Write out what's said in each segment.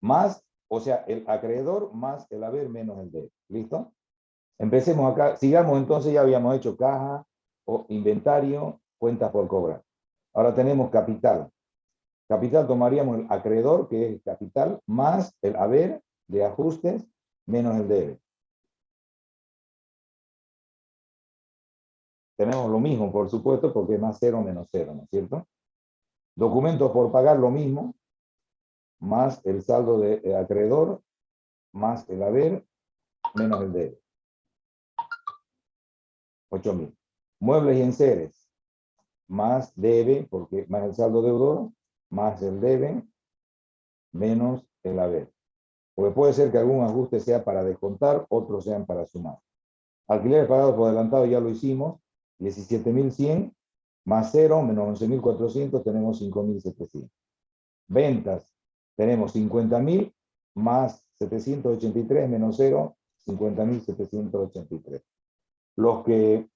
más, o sea, el acreedor más el haber menos el debe. ¿Listo? Empecemos acá. Sigamos entonces, ya habíamos hecho caja, o inventario, cuentas por cobrar. Ahora tenemos capital. Capital tomaríamos el acreedor, que es capital, más el haber de ajustes menos el debe. Tenemos lo mismo, por supuesto, porque es más 0 menos 0, ¿no es cierto? Documentos por pagar, lo mismo, más el saldo de acreedor, más el haber, menos el debe. 8.000. Muebles y enseres, más debe, porque más el saldo deudor, más el debe, menos el haber. Porque puede ser que algún ajuste sea para descontar, otros sean para sumar. Alquileres pagados por adelantado ya lo hicimos, 17.100 más 0 menos 11.400, tenemos 5.700. Ventas, tenemos 50.000 más 783 menos 0, 50.783. Los que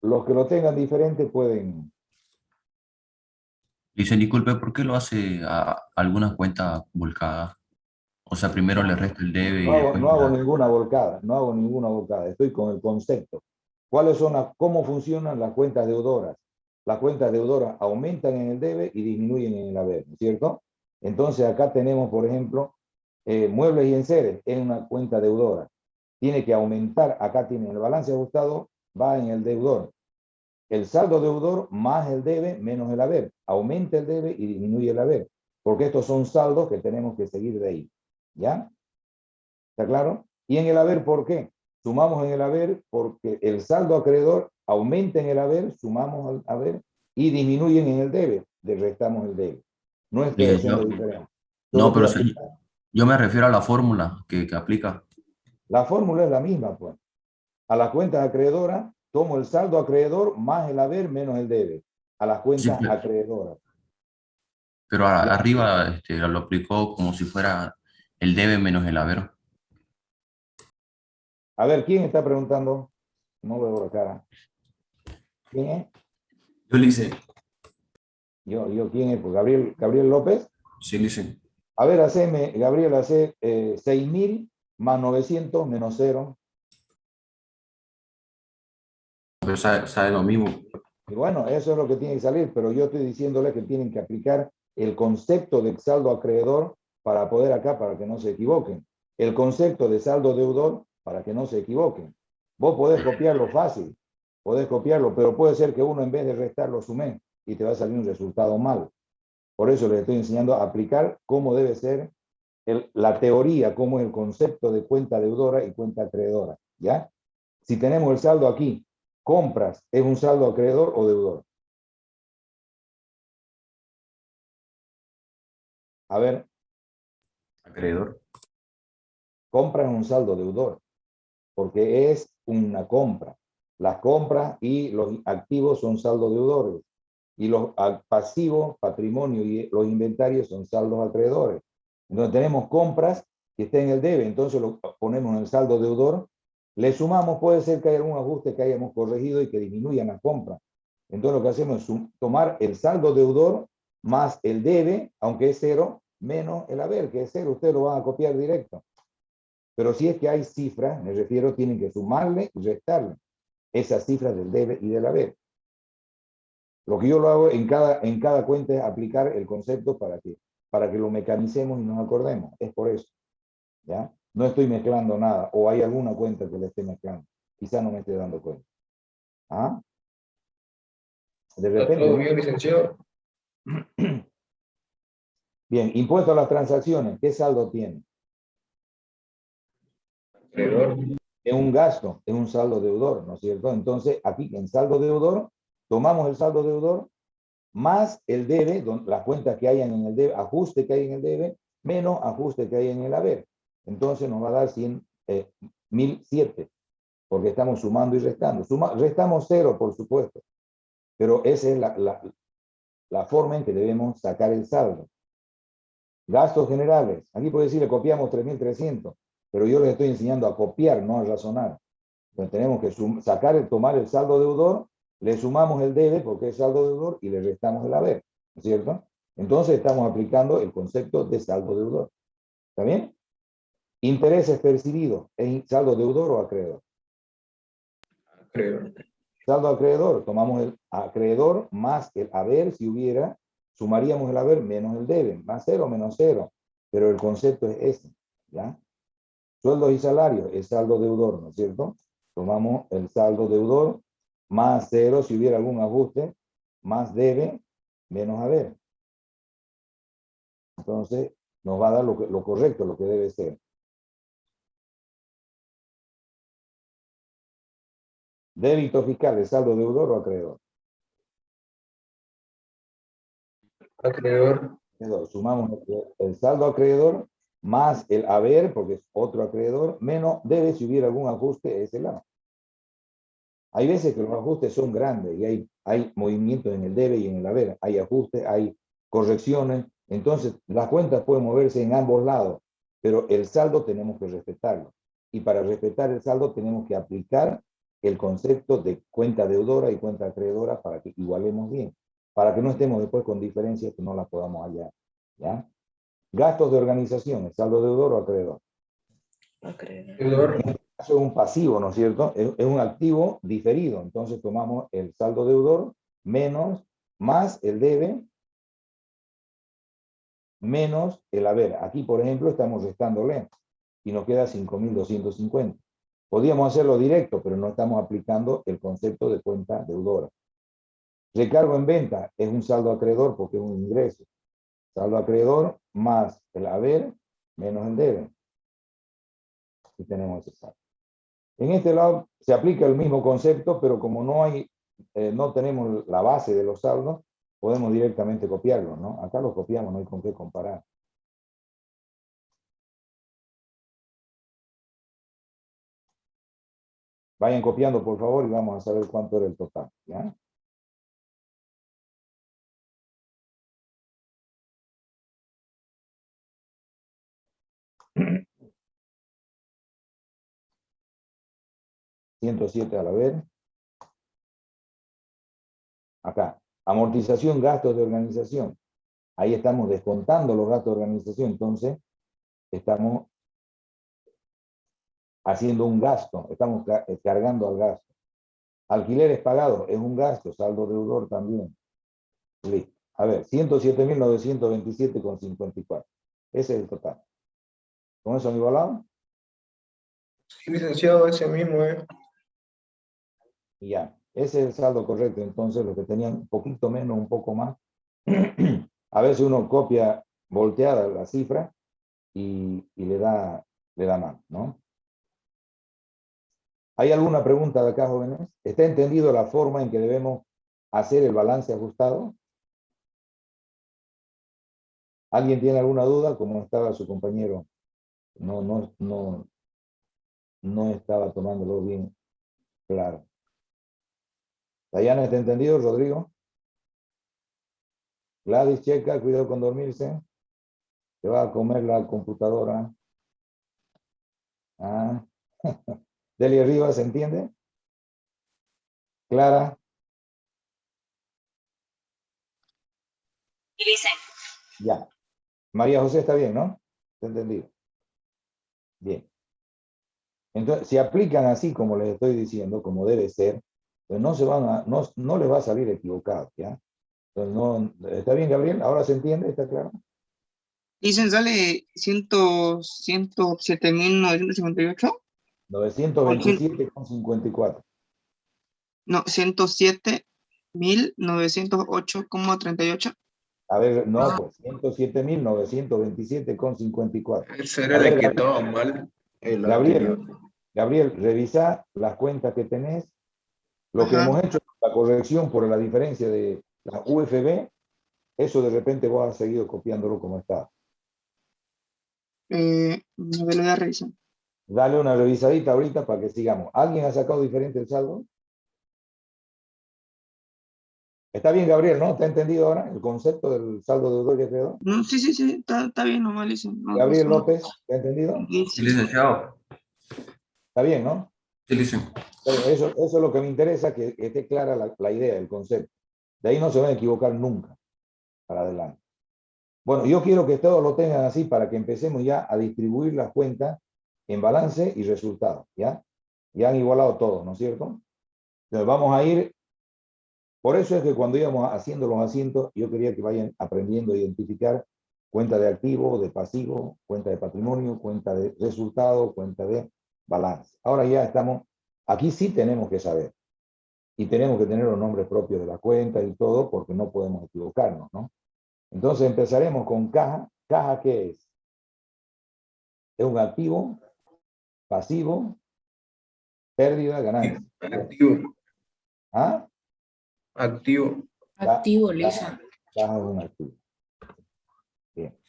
lo tengan diferente pueden... Dice, disculpe, ¿por qué lo hace a algunas cuentas volcadas? O sea, primero le resta el debe y después No hago la... ninguna volcada, no hago ninguna volcada, estoy con el concepto. ¿Cómo funcionan las cuentas deudoras? Las cuentas deudoras aumentan en el debe y disminuyen en el haber, ¿no es cierto? Entonces acá tenemos, por ejemplo, muebles y enseres en una cuenta deudora. Tiene que aumentar, acá tiene el balance ajustado, va en el deudor. El saldo deudor más el debe menos el haber. Aumenta el debe y disminuye el haber. Porque estos son saldos que tenemos que seguir de ahí. ¿Ya? ¿Está claro? Y en el haber, ¿por qué? Sumamos en el haber porque el saldo acreedor aumenta en el haber, sumamos al haber y disminuyen en el debe, le restamos el debe. No estoy Dice, haciendo diferencia. Solo no, estoy pero aplicando. yo me refiero a la fórmula que aplica. La fórmula es la misma, pues. A las cuentas acreedoras, tomo el saldo acreedor más el haber menos el debe. A las Sí, cuentas acreedoras. pero Ya. arriba lo aplicó como si fuera el debe menos el haber. A ver, ¿quién está preguntando? No veo la cara. ¿Quién es? Yo le hice. ¿Quién es? Pues Gabriel López. Sí, le hice. A ver, Gabriel, hace 6.000 más 900 menos 0. Pero sabe lo mismo. Y bueno, eso es lo que tiene que salir, pero yo estoy diciéndole que tienen que aplicar el concepto de saldo acreedor para poder acá, para que no se equivoquen. El concepto de saldo deudor para que no se equivoquen. Vos podés copiarlo fácil, podés copiarlo, pero puede ser que uno en vez de restarlo sume y te va a salir un resultado mal. Por eso les estoy enseñando a aplicar cómo debe ser la teoría, cómo es el concepto de cuenta deudora y cuenta acreedora. ¿Ya? Si tenemos el saldo aquí, compras, ¿es un saldo acreedor o deudor? A ver, Acreedor. compra es un saldo deudor, porque es una compra. Las compras y los activos son saldos deudores. Y los pasivos, patrimonio y los inventarios son saldos acreedores. Entonces tenemos compras que estén en el debe, entonces lo ponemos en el saldo deudor, le sumamos, puede ser que haya algún ajuste que hayamos corregido y que disminuyan las compras. Entonces lo que hacemos es tomar el saldo deudor más el debe, aunque es 0, menos el haber, que es 0, ustedes lo van a copiar directo. Pero si es que hay cifras, me refiero, tienen que sumarle y restarle esas cifras del debe y del haber. Lo que yo lo hago en cada cuenta es aplicar el concepto para que lo mecanicemos y nos acordemos. Es por eso. ¿Ya? No estoy mezclando nada. O hay alguna cuenta que le esté mezclando. Quizá no me esté dando cuenta. ¿Ah? De repente. Todo bien, licenciado. Bien, impuesto a las transacciones. ¿Qué saldo tiene? Acreedor. Es un gasto, es un saldo deudor, ¿no es cierto? Entonces, aquí en saldo deudor, tomamos el saldo deudor más el debe, las cuentas que hayan en el debe, ajuste que hay en el debe, menos ajuste que hay en el haber. Entonces nos va a dar 1.007, porque estamos sumando y restando. Restamos 0, por supuesto, pero esa es la forma en que debemos sacar el saldo. Gastos generales. Aquí puede decir, le copiamos 3.300, pero yo les estoy enseñando a copiar, no a razonar. Entonces tenemos que tomar el saldo deudor, le sumamos el debe porque es saldo deudor y le restamos el haber, ¿no es cierto? Entonces estamos aplicando el concepto de saldo deudor. ¿Está bien? Intereses percibidos, ¿es saldo deudor o acreedor? Acreedor. Saldo acreedor, tomamos el acreedor más el haber, si hubiera, sumaríamos el haber menos el debe, más cero menos cero, pero el concepto es ese, ¿ya? Sueldos y salarios es saldo deudor, ¿no es cierto? Tomamos el saldo deudor más cero, si hubiera algún ajuste, más debe, menos haber. Entonces, nos va a dar lo correcto, lo que debe ser. Débito fiscal, ¿es saldo deudor o acreedor? Acreedor. Sumamos el saldo acreedor más el haber, porque es otro acreedor, menos debe, si hubiera algún ajuste, es el A. Hay veces que los ajustes son grandes y hay movimientos en el debe y en el haber. Hay ajustes, hay correcciones. Entonces, las cuentas pueden moverse en ambos lados, pero el saldo tenemos que respetarlo. Y para respetar el saldo tenemos que aplicar el concepto de cuenta deudora y cuenta acreedora para que igualemos bien, para que no estemos después con diferencias que no las podamos hallar. ¿Ya? Gastos de organización, ¿el saldo deudor o acreedor? Acreedor. Eso es un pasivo, ¿no es cierto? Es un activo diferido. Entonces tomamos el saldo deudor menos, más el debe, menos el haber. Aquí, por ejemplo, estamos restándole y nos queda 5.250. Podríamos hacerlo directo, pero no estamos aplicando el concepto de cuenta deudora. Recargo en venta es un saldo acreedor porque es un ingreso. Saldo acreedor más el haber menos el debe. Aquí tenemos ese saldo. En este lado se aplica el mismo concepto, pero como no tenemos la base de los saldos, podemos directamente copiarlos, ¿no? Acá los copiamos, no hay con qué comparar. Vayan copiando, por favor, y vamos a saber cuánto era el total, ¿ya? $107 al haber. Acá, amortización, gastos de organización. Ahí estamos descontando los gastos de organización, entonces estamos haciendo un gasto, estamos cargando al gasto. Alquileres pagados es un gasto, saldo deudor también. Listo. A ver, 107.927,54. Ese es el total. ¿Con eso han igualado? Sí, licenciado, ese mismo, Y ya. Ese es el saldo correcto. Entonces, los que tenían un poquito menos, un poco más. A veces uno copia volteada la cifra y le da mal, ¿no? ¿Hay alguna pregunta de acá, jóvenes? ¿Está entendido la forma en que debemos hacer el balance ajustado? ¿Alguien tiene alguna duda? Como estaba su compañero, no estaba tomándolo bien claro. ¿Dayana está entendido, Rodrigo? Gladys, checa, cuidado con dormirse. Te va a comer la computadora. Ah. Delia Rivas, ¿se entiende? Clara. Y dicen. Ya. María José está bien, ¿no? ¿Está entendido? Bien. Entonces, si aplican así como les estoy diciendo, como debe ser, pues no les va a salir equivocado, ¿ya? Entonces, ¿está bien, Gabriel? ¿Ahora se entiende? ¿Está claro? Dicen, sale 107.958. 927,54. No, 107.908,38. A ver, no, pues 107.927,54. Ese A era el ver, que estaba mal, el Gabriel, anterior. Gabriel, revisa las cuentas que tenés. Lo que Ajá. hemos hecho, la corrección por la diferencia de la UFB, eso de repente vos has seguido copiándolo como está. A ver, lo voy a revisar. Dale una revisadita ahorita para que sigamos. ¿Alguien ha sacado diferente el saldo? Está bien, Gabriel, ¿no? ¿Te ha entendido ahora el concepto del saldo deudor que quedó? No, sí, está bien, nomás dicen. No, Gabriel no, López, ¿te ha entendido? Sí, licenciado. Está bien, ¿no? Sí, licenciado. Eso es lo que me interesa, que esté clara la idea, el concepto. De ahí no se van a equivocar nunca para adelante. Bueno, yo quiero que todos lo tengan así para que empecemos ya a distribuir las cuentas en balance y resultado, ¿ya? Ya han igualado todos, ¿no es cierto? Entonces vamos a ir, por eso es que cuando íbamos haciendo los asientos, yo quería que vayan aprendiendo a identificar cuenta de activo, de pasivo, cuenta de patrimonio, cuenta de resultado, cuenta de balance. Ahora ya estamos, aquí sí tenemos que saber, y tenemos que tener los nombres propios de la cuenta y todo, porque no podemos equivocarnos, ¿no? Entonces empezaremos con caja. ¿Caja qué es? Es un activo, pasivo, pérdida, ganancia. Activo. ¿Ah? Activo. Activo, Caja, Lisa. caja es un activo. Bien.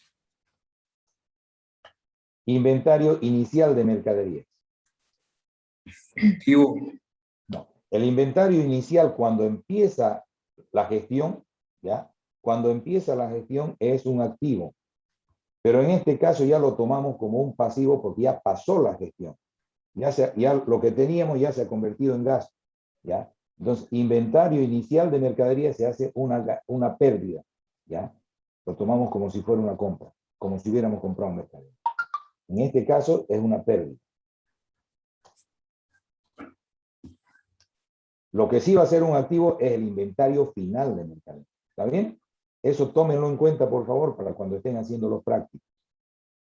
Inventario inicial de mercaderías. Activo. No. El inventario inicial cuando empieza la gestión, ¿ya? Cuando empieza la gestión es un activo. Pero en este caso ya lo tomamos como un pasivo porque ya pasó la gestión. Ya lo que teníamos ya se ha convertido en gasto, ¿ya? Entonces, inventario inicial de mercadería se hace una pérdida, ¿ya? Lo tomamos como si fuera una compra, como si hubiéramos comprado un mercadería. En este caso es una pérdida. Lo que sí va a ser un activo es el inventario final de mercadería. ¿Está bien? Eso tómenlo en cuenta, por favor, para cuando estén haciendo los prácticos.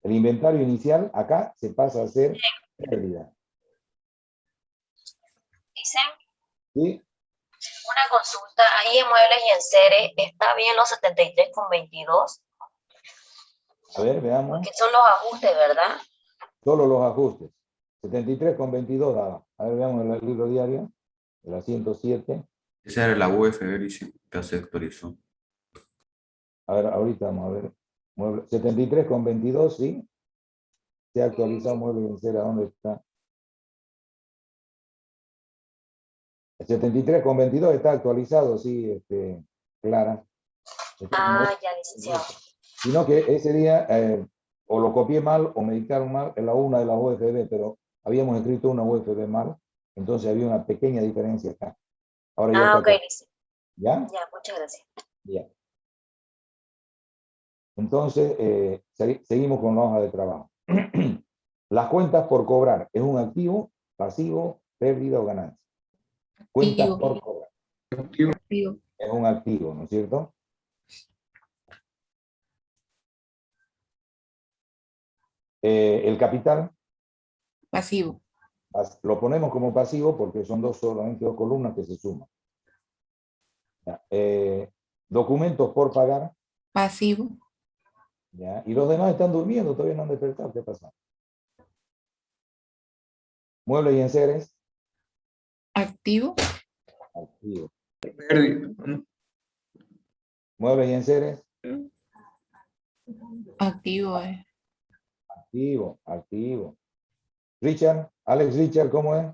El inventario inicial acá se pasa a ser pérdida. Dicen ¿Sí? una consulta, ahí en muebles y en seres, ¿está bien los 73,22? A ver, veamos. Porque son los ajustes, ¿verdad? Solo los ajustes. 73,22 daba. A ver, veamos el libro diario. El asiento 7. Esa era la UFB, dice, que se actualizó. A ver, ahorita vamos a ver. 73,22, sí. Se ha actualizado mueble y encera. ¿Dónde está? El 73,22 está actualizado, sí, Clara. Ah, ya, licenciado. Sino que ese día o lo copié mal o me dictaron mal en una de las UFB, pero habíamos escrito una UFB mal, entonces había una pequeña diferencia acá. Ahora ya Ah, está. ok, licenciado. ¿Ya? Ya, muchas gracias. Bien. Entonces, seguimos con la hoja de trabajo. Las cuentas por cobrar. ¿Es un activo, pasivo, pérdida o ganancia? Cuentas Activo. por cobrar. Activo. Activo. Es un activo, ¿no es cierto? El capital Pasivo. lo ponemos como pasivo porque son solamente dos columnas que se suman. Ya. Documentos por pagar. Pasivo. ¿Ya? Y los demás están durmiendo, todavía no han despertado. ¿Qué pasa? Muebles y enseres. Activo. Activo. Pérdida. ¿No? Muebles y enseres. Activo. Activo, activo. Richard, Alex Richard, ¿cómo es?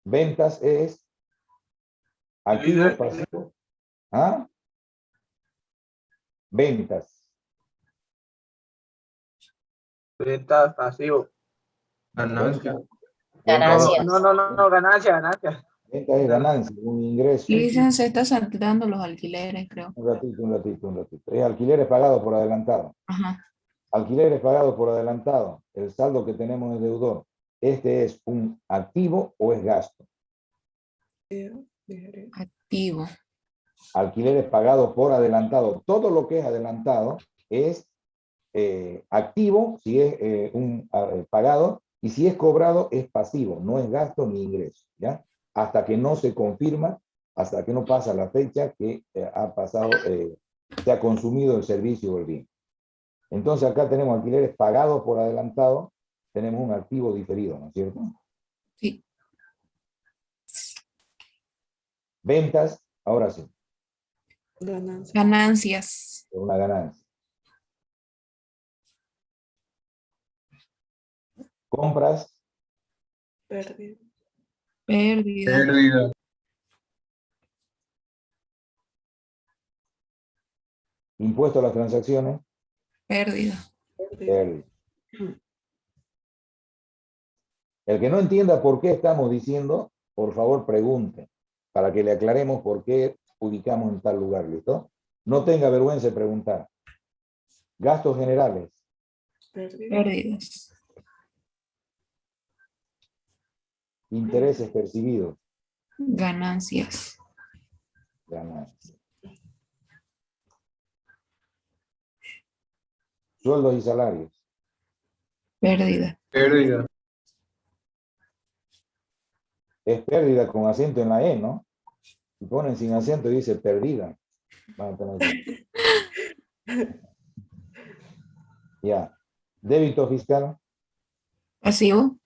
Ventas es activo, Líder. pasivo. ¿Ah? Ventas. Ventas pasivo. Ganancia. Ganancias. No, ganancia. Venta es ganancia, un ingreso. Lisa se está saltando los alquileres, creo. Un ratito. Es alquileres pagados por adelantado. Ajá. Alquileres pagados por adelantado. El saldo que tenemos es deudor. ¿Este es un activo o es gasto? Activo. Alquileres pagados por adelantado. Todo lo que es adelantado es activo si es pagado, y si es cobrado es pasivo, no es gasto ni ingreso, ¿ya? Hasta que no se confirma, hasta que no pasa la fecha que ha pasado, se ha consumido el servicio o el bien. Entonces acá tenemos alquileres pagados por adelantado, tenemos un activo diferido, ¿no es cierto? Sí. Ventas, ahora sí, Ganancias. es una ganancia. Compras, Pérdida. Pérdida. impuesto a las transacciones, Pérdida. pérdida. El que no entienda por qué estamos diciendo, por favor pregunte, para que le aclaremos por qué ubicamos en tal lugar, ¿listo? No tenga vergüenza de preguntar. Gastos generales. Pérdidas. Intereses percibidos. Ganancias. Ganancias. Sueldos y salarios. Pérdida. Pérdida. Es pérdida con acento en la E, ¿no? Si ponen sin acento dice perdida. Van a tener que- Ya. Débito fiscal, Pasivo.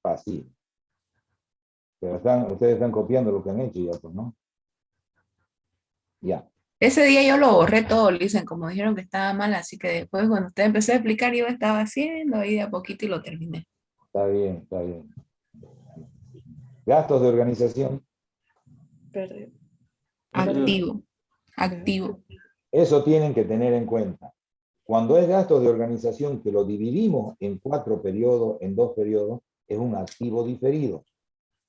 pasivo. Pero ustedes están copiando lo que han hecho ya, pues, ¿no? Ya. Ese día yo lo borré todo, Lisen, como dijeron que estaba mal, así que después cuando usted empezó a explicar, yo estaba haciendo ahí de a poquito y lo terminé. Está bien, está bien. Gastos de organización. Activo. Activo. Eso tienen que tener en cuenta. Cuando es gasto de organización que lo dividimos en 4 periodos, en 2 periodos, es un activo diferido.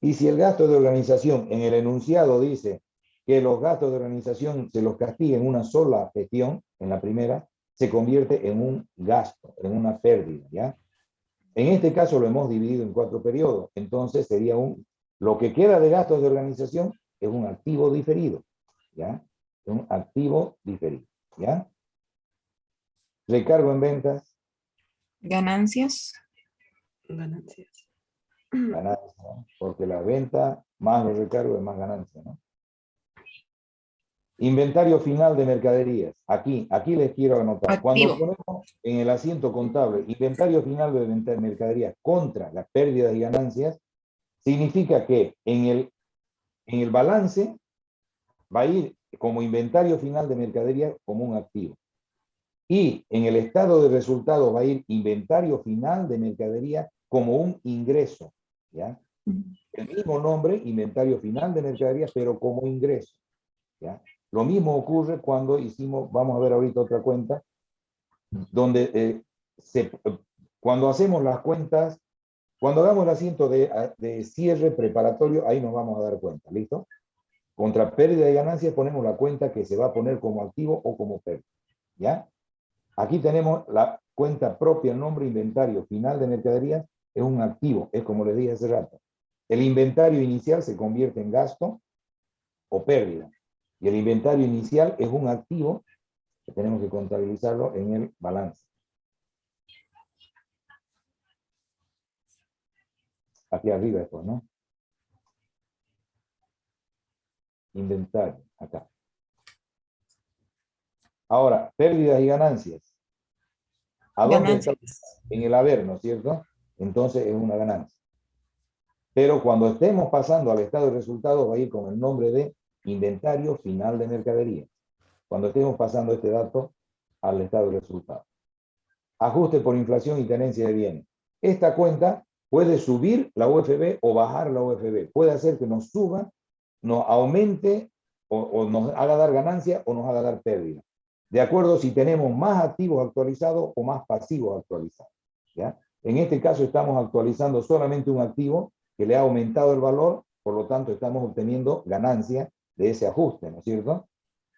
Y si el gasto de organización en el enunciado dice que los gastos de organización se los castiga en una sola gestión, en la primera, se convierte en un gasto, en una pérdida, ¿ya? En este caso lo hemos dividido en 4 periodos, entonces sería lo que queda de gastos de organización es un activo diferido, ¿ya? Un activo diferido, ¿ya? Recargo en ventas, Ganancias. ganancia, ¿no? Porque la venta más los recargos es más ganancia, ¿no? Inventario final de mercaderías. Aquí les quiero anotar. Cuando Activo. ponemos en el asiento contable inventario final de mercaderías contra las pérdidas y ganancias, significa que en el balance va a ir como inventario final de mercaderías como un activo. Y en el estado de resultados va a ir inventario final de mercadería como un ingreso, ¿ya? El mismo nombre, inventario final de mercadería, pero como ingreso, ¿ya? Lo mismo ocurre cuando vamos a ver ahorita otra cuenta, donde cuando hacemos las cuentas, cuando hagamos el asiento de cierre preparatorio, ahí nos vamos a dar cuenta, ¿listo? Contra pérdida y ganancias ponemos la cuenta que se va a poner como activo o como pérdida, ¿ya? Aquí tenemos la cuenta propia, el nombre inventario final de mercaderías, es un activo, es como les dije hace rato. El inventario inicial se convierte en gasto o pérdida. Y el inventario inicial es un activo que tenemos que contabilizarlo en el balance. Aquí arriba esto, ¿no? Inventario, acá. Ahora, pérdidas y ganancias. ¿A dónde está? En el haber, ¿no es cierto? Entonces es una ganancia. Pero cuando estemos pasando al estado de resultados va a ir con el nombre de inventario final de mercadería. Cuando estemos pasando este dato al estado de resultados. Ajuste por inflación y tenencia de bienes. Esta cuenta puede subir la UFB o bajar la UFB. Puede hacer que nos suba, nos aumente o nos haga dar ganancia o nos haga dar pérdida. De acuerdo si tenemos más activos actualizados o más pasivos actualizados, ¿ya? En este caso estamos actualizando solamente un activo que le ha aumentado el valor, por lo tanto estamos obteniendo ganancia de ese ajuste, ¿no es cierto?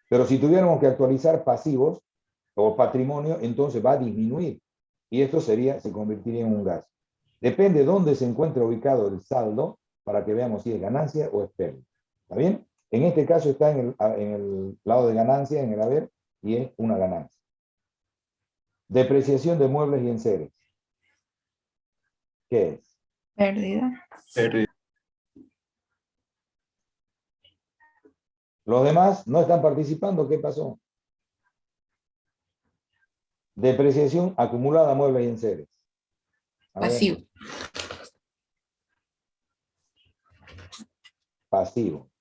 Pero si tuviéramos que actualizar pasivos o patrimonio, entonces va a disminuir y esto se convertiría en un gasto. Depende de dónde se encuentre ubicado el saldo para que veamos si es ganancia o es pérdida. ¿Está bien? En este caso está en el lado de ganancia, en el haber, y es una ganancia. Depreciación de muebles y enseres. ¿Qué es? Pérdida. Pérdida. Los demás no están participando. ¿Qué pasó? Depreciación acumulada a muebles y enseres. A ver. Pasivo. Pasivo.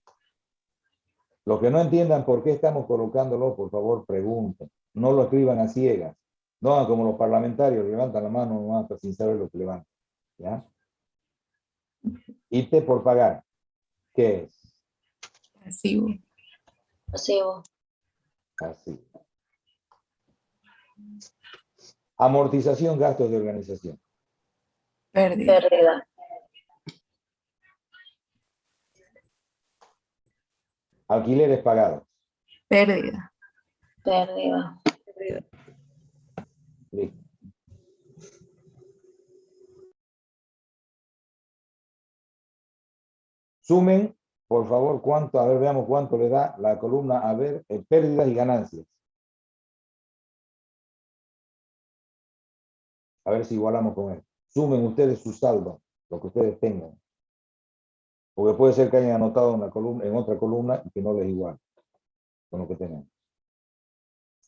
Los que no entiendan por qué estamos colocándolo, por favor, pregunten. No lo escriban a ciegas. No hagan como los parlamentarios, levantan la mano nomás sin saber lo que levantan. ¿Ya? IT por pagar. ¿Qué es? Pasivo. Pasivo. Pasivo. Amortización, gastos de organización. Pérdida. Pérdida. Alquileres pagados. Pérdida. Pérdida. Listo. Sumen, por favor, cuánto, a ver, veamos cuánto le da la columna, a ver, pérdidas y ganancias. A ver si igualamos con él. Sumen ustedes su saldo, lo que ustedes tengan. Porque puede ser que hayan anotado una columna, en otra columna y que no les igual con lo que tenemos.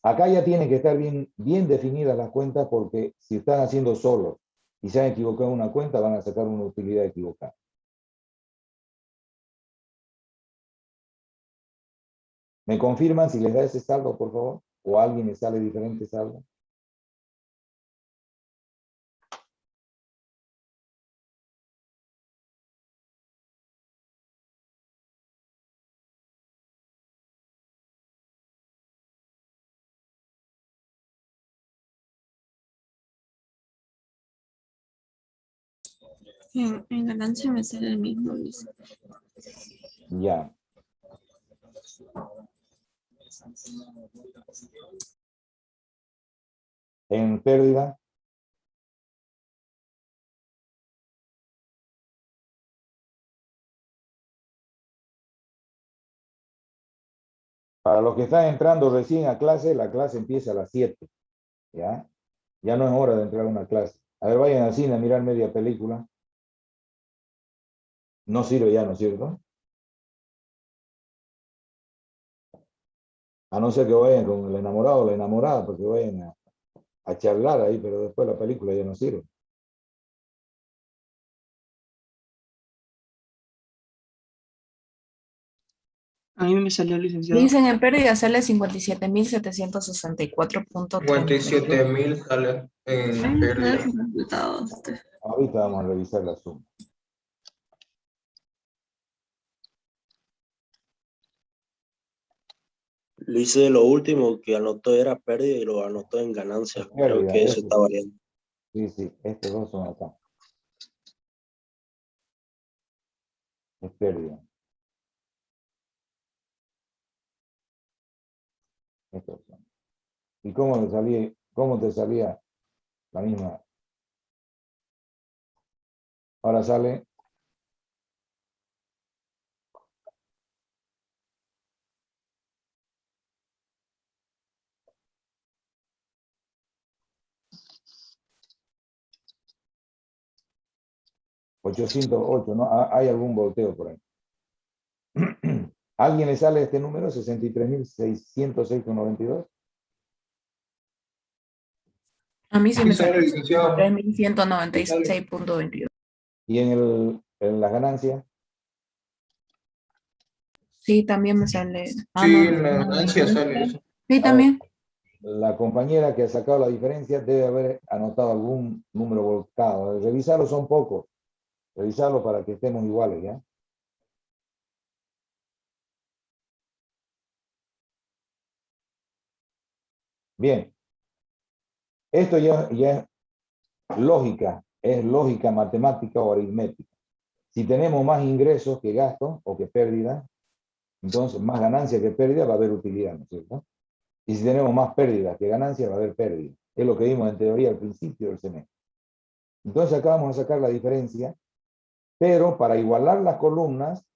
Acá ya tienen que estar bien definidas las cuentas, porque si están haciendo solos y se han equivocado en una cuenta, van a sacar una utilidad equivocada. ¿Me confirman si les da ese saldo, por favor? ¿O a alguien le sale diferente saldo? En ganancia me sale el mismo, Luis. Ya. En pérdida. Para los que están entrando recién a clase, la clase empieza a las 7. ¿Ya? Ya no es hora de entrar a una clase. A ver, vayan al cine a mirar media película. No sirve ya, ¿no es cierto? A no ser que vayan con el enamorado o la enamorada, porque vayan a charlar ahí, pero después la película ya no sirve. A mí me salió licenciado. Dicen en pérdida sale 57.764.30. 57.000 sale en pérdida. Resultados. Ahorita vamos a revisar la suma. Lo hice de lo último que anotó era pérdida y lo anotó en ganancias. Creo Pérdida, que eso eso. está variando. Sí, sí, estos dos son acá. Es pérdida. Estos son. ¿Y cómo te salía la misma? Ahora sale 808, ¿no? Hay algún volteo por ahí. ¿Alguien le sale este número? 63.606,92. A mí sí Sí me sale, sale licenciado. 3.196.22. ¿Y en las ganancias? Sí, también me sale. Sí, no, en la ganancia sale eso. Sí, también. La compañera que ha sacado la diferencia debe haber anotado algún número volcado. Revisarlo, son pocos. Revisarlo para que estemos iguales, ¿ya? Bien. Esto ya es lógica matemática o aritmética. Si tenemos más ingresos que gastos o que pérdidas, entonces más ganancia que pérdida va a haber utilidad, ¿no es cierto? Y si tenemos más pérdidas que ganancias, va a haber pérdida. Es lo que vimos en teoría al principio del semestre. Entonces acá vamos a sacar la diferencia, pero para igualar las columnas,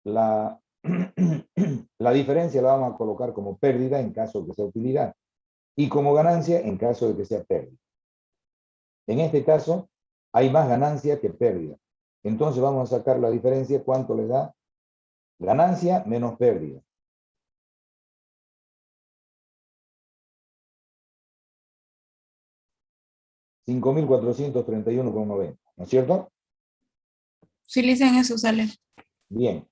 la diferencia la vamos a colocar como pérdida en caso de que sea utilidad y como ganancia en caso de que sea pérdida. En este caso, hay más ganancia que pérdida. Entonces vamos a sacar la diferencia, ¿cuánto le da? Ganancia menos pérdida. $5.431,90, ¿no es cierto? Sí, dicen eso sale. Bien.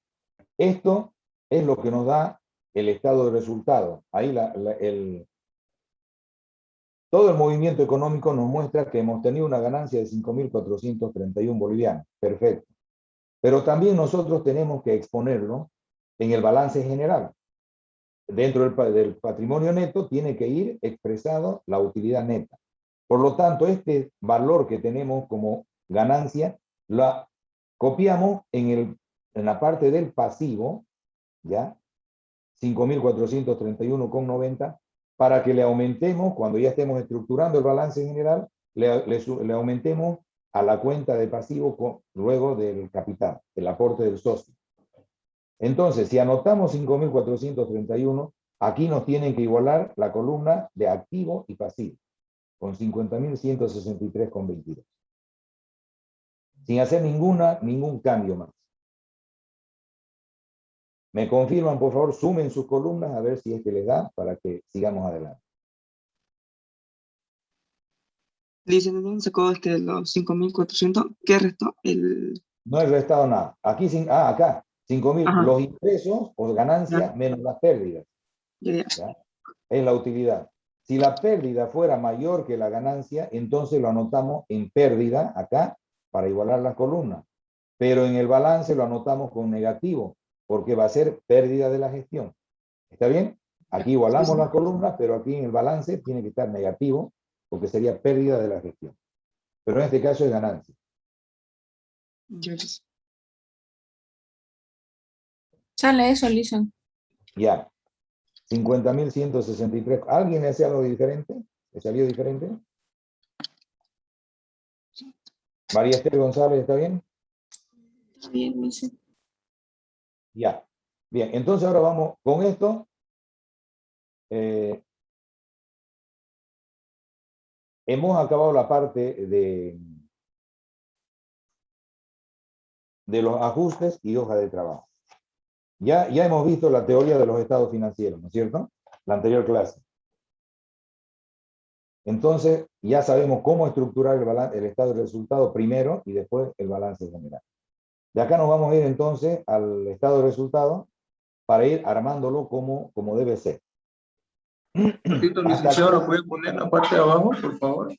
Esto es lo que nos da el estado de resultado. Ahí todo el movimiento económico nos muestra que hemos tenido una ganancia de 5.431 bolivianos. Perfecto. Pero también nosotros tenemos que exponerlo en el balance general. Dentro del patrimonio neto tiene que ir expresado la utilidad neta. Por lo tanto, este valor que tenemos como ganancia, la copiamos en la parte del pasivo, ¿ya? 5.431,90 para que le aumentemos, cuando ya estemos estructurando el balance general, le aumentemos a la cuenta de pasivo luego del capital, el aporte del socio. Entonces, si anotamos 5.431, aquí nos tienen que igualar la columna de activo y pasivo, con 50.163,22. Sin hacer ningún cambio más. Me confirman, por favor, sumen sus columnas a ver si es que les da para que sigamos adelante. Licenciado, entonces sacó los 5.400. ¿Qué restó? No he restado nada. Aquí, acá, 5.000, Ajá. los ingresos o ganancias Ya. menos las pérdidas. Ya. ¿Ya? Es la utilidad. Si la pérdida fuera mayor que la ganancia, entonces lo anotamos en pérdida acá para igualar las columnas. Pero en el balance lo anotamos con negativo, porque va a ser pérdida de la gestión. ¿Está bien? Aquí igualamos las columnas, pero aquí en el balance tiene que estar negativo, porque sería pérdida de la gestión. Pero en este caso es ganancia. Ya. Sale eso, Lison. Ya. 50.163. ¿Alguien le hacía algo diferente? ¿Le salió diferente? María Esther González, ¿está bien? Está bien, dice. Ya. Bien, entonces ahora vamos con esto. Hemos acabado la parte de los ajustes y hoja de trabajo. Ya hemos visto la teoría de los estados financieros, ¿no es cierto? La anterior clase. Entonces, ya sabemos cómo estructurar el estado de resultado primero y después el balance general. De acá nos vamos a ir entonces al estado de resultado para ir armándolo como debe ser. Repito, licenciado, ¿lo puede poner en la parte de abajo, por favor?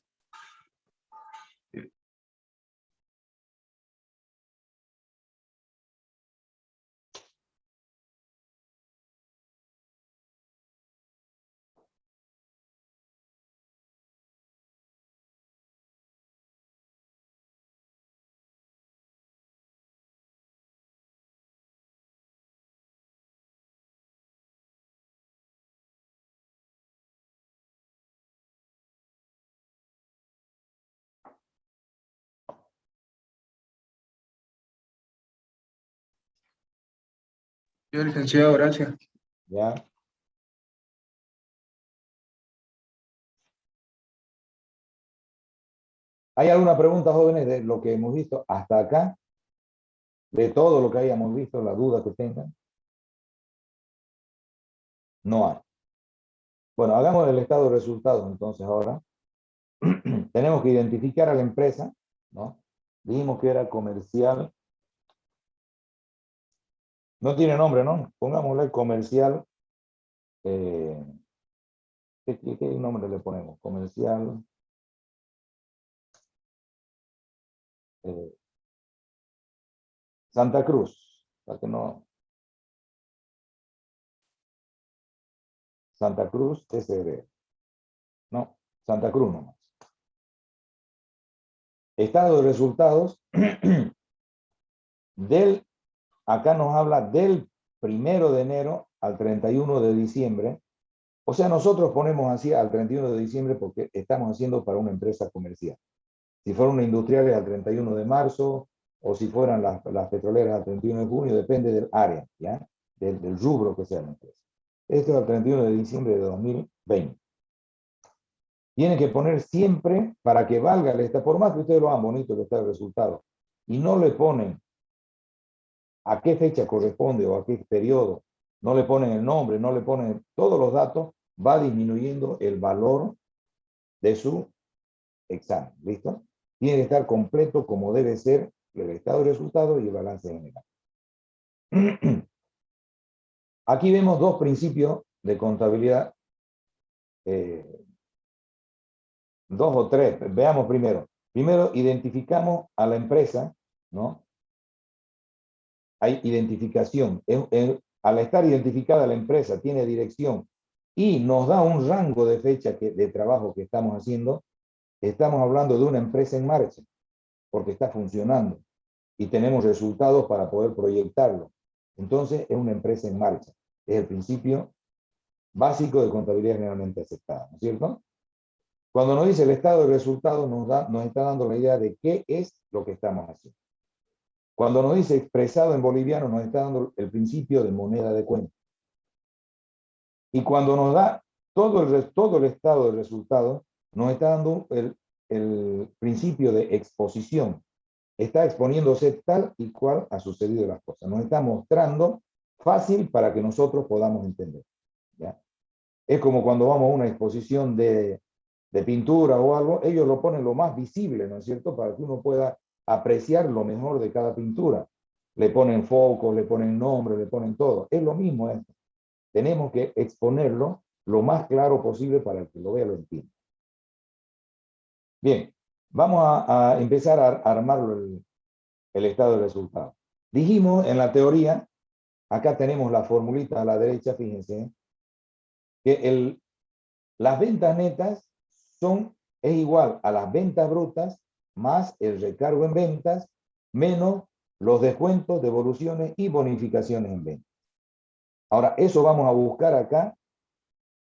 Yo, licenciado, gracias. ¿Ya? ¿Hay alguna pregunta, jóvenes, de lo que hemos visto hasta acá? De todo lo que hayamos visto, la duda que tengan. No hay. Bueno, hagamos el estado de resultados entonces ahora. Tenemos que identificar a la empresa, ¿no? Dijimos que era comercial. No tiene nombre, ¿no? Pongámosle comercial. ¿Qué nombre le ponemos? Comercial. Santa Cruz. Para que no. Santa Cruz SR. No, Santa Cruz nomás. Estado de resultados acá nos habla del 1 de enero al 31 de diciembre. O sea, nosotros ponemos así al 31 de diciembre porque estamos haciendo para una empresa comercial. Si fueran una industrial es al 31 de marzo, o si fueran las petroleras al 31 de junio, depende del área, ¿ya? Del rubro que sea la empresa. Esto es al 31 de diciembre de 2020. Tienen que poner siempre, para que valga el estado, por más que ustedes lo hagan bonito el estado de resultados, y no le ponen a qué fecha corresponde o a qué periodo, no le ponen el nombre, no le ponen todos los datos, va disminuyendo el valor de su examen. ¿Listo? Tiene que estar completo como debe ser el estado de resultados y el balance general. Aquí vemos dos principios de contabilidad, dos o tres. Veamos primero. Primero, identificamos a la empresa, ¿no? Hay identificación. Al estar identificada la empresa, tiene dirección y nos da un rango de fecha de trabajo que estamos haciendo, estamos hablando de una empresa en marcha, porque está funcionando y tenemos resultados para poder proyectarlo. Entonces, es una empresa en marcha. Es el principio básico de contabilidad generalmente aceptada, ¿no es cierto? Cuando nos dice el estado de resultados, nos está dando la idea de qué es lo que estamos haciendo. Cuando nos dice expresado en boliviano, nos está dando el principio de moneda de cuenta. Y cuando nos da todo el estado de resultados, nos está dando el principio de exposición. Está exponiéndose tal y cual ha sucedido las cosas. Nos está mostrando fácil para que nosotros podamos entender, ¿ya? Es como cuando vamos a una exposición de pintura o algo, ellos lo ponen lo más visible, ¿no es cierto? Para que uno pueda apreciar lo mejor de cada pintura. Le ponen focos, le ponen nombre, le ponen todo. Es lo mismo esto. Tenemos que exponerlo lo más claro posible para el que lo vea lo entienda. Bien, vamos a empezar a armarlo el estado de resultado. Dijimos en la teoría, acá tenemos la formulita a la derecha, fíjense, que las ventas netas es igual a las ventas brutas más el recargo en ventas menos los descuentos, devoluciones y bonificaciones en ventas. Ahora, eso vamos a buscar acá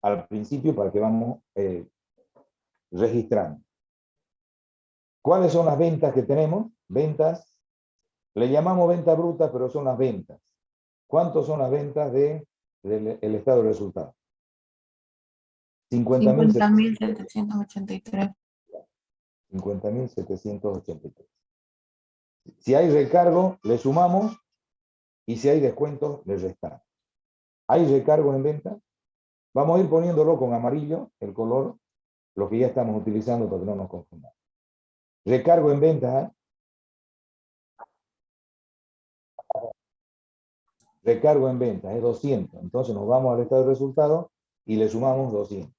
al principio para que vamos registrando. ¿Cuáles son las ventas que tenemos? Ventas, le llamamos venta bruta, pero son las ventas. ¿Cuántos son las ventas del estado de resultados? 50.783. 50.783. Si hay recargo, le sumamos, y si hay descuentos, le restamos. ¿Hay recargo en venta? Vamos a ir poniéndolo con amarillo, el color, lo que ya estamos utilizando para que no nos confundamos. Recargo en venta, ¿eh? Recargo en venta es 200. Entonces nos vamos al estado de resultados y le sumamos 200.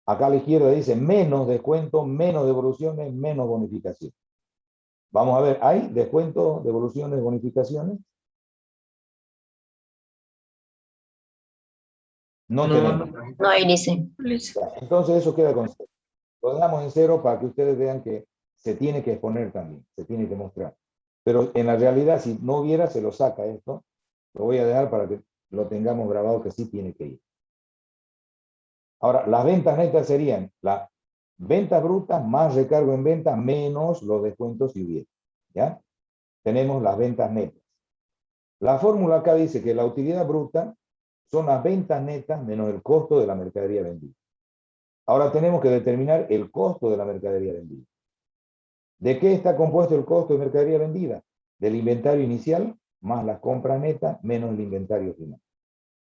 Acá a la izquierda dice menos descuento, menos devoluciones, menos bonificación. Vamos a ver, ¿hay descuentos, devoluciones, bonificaciones? No tenemos. No, ahí dice. Entonces eso queda con 0. Lo dejamos en 0 para que ustedes vean que se tiene que exponer también, se tiene que mostrar. Pero en la realidad, si no hubiera, se lo saca esto. Lo voy a dejar para que lo tengamos grabado que sí tiene que ir. Ahora, las ventas netas serían la venta bruta más recargo en venta menos los descuentos si hubiera. ¿Ya? Tenemos las ventas netas. La fórmula acá dice que la utilidad bruta son las ventas netas menos el costo de la mercadería vendida. Ahora tenemos que determinar el costo de la mercadería vendida. ¿De qué está compuesto el costo de mercadería vendida? Del inventario inicial más las compras netas menos el inventario final.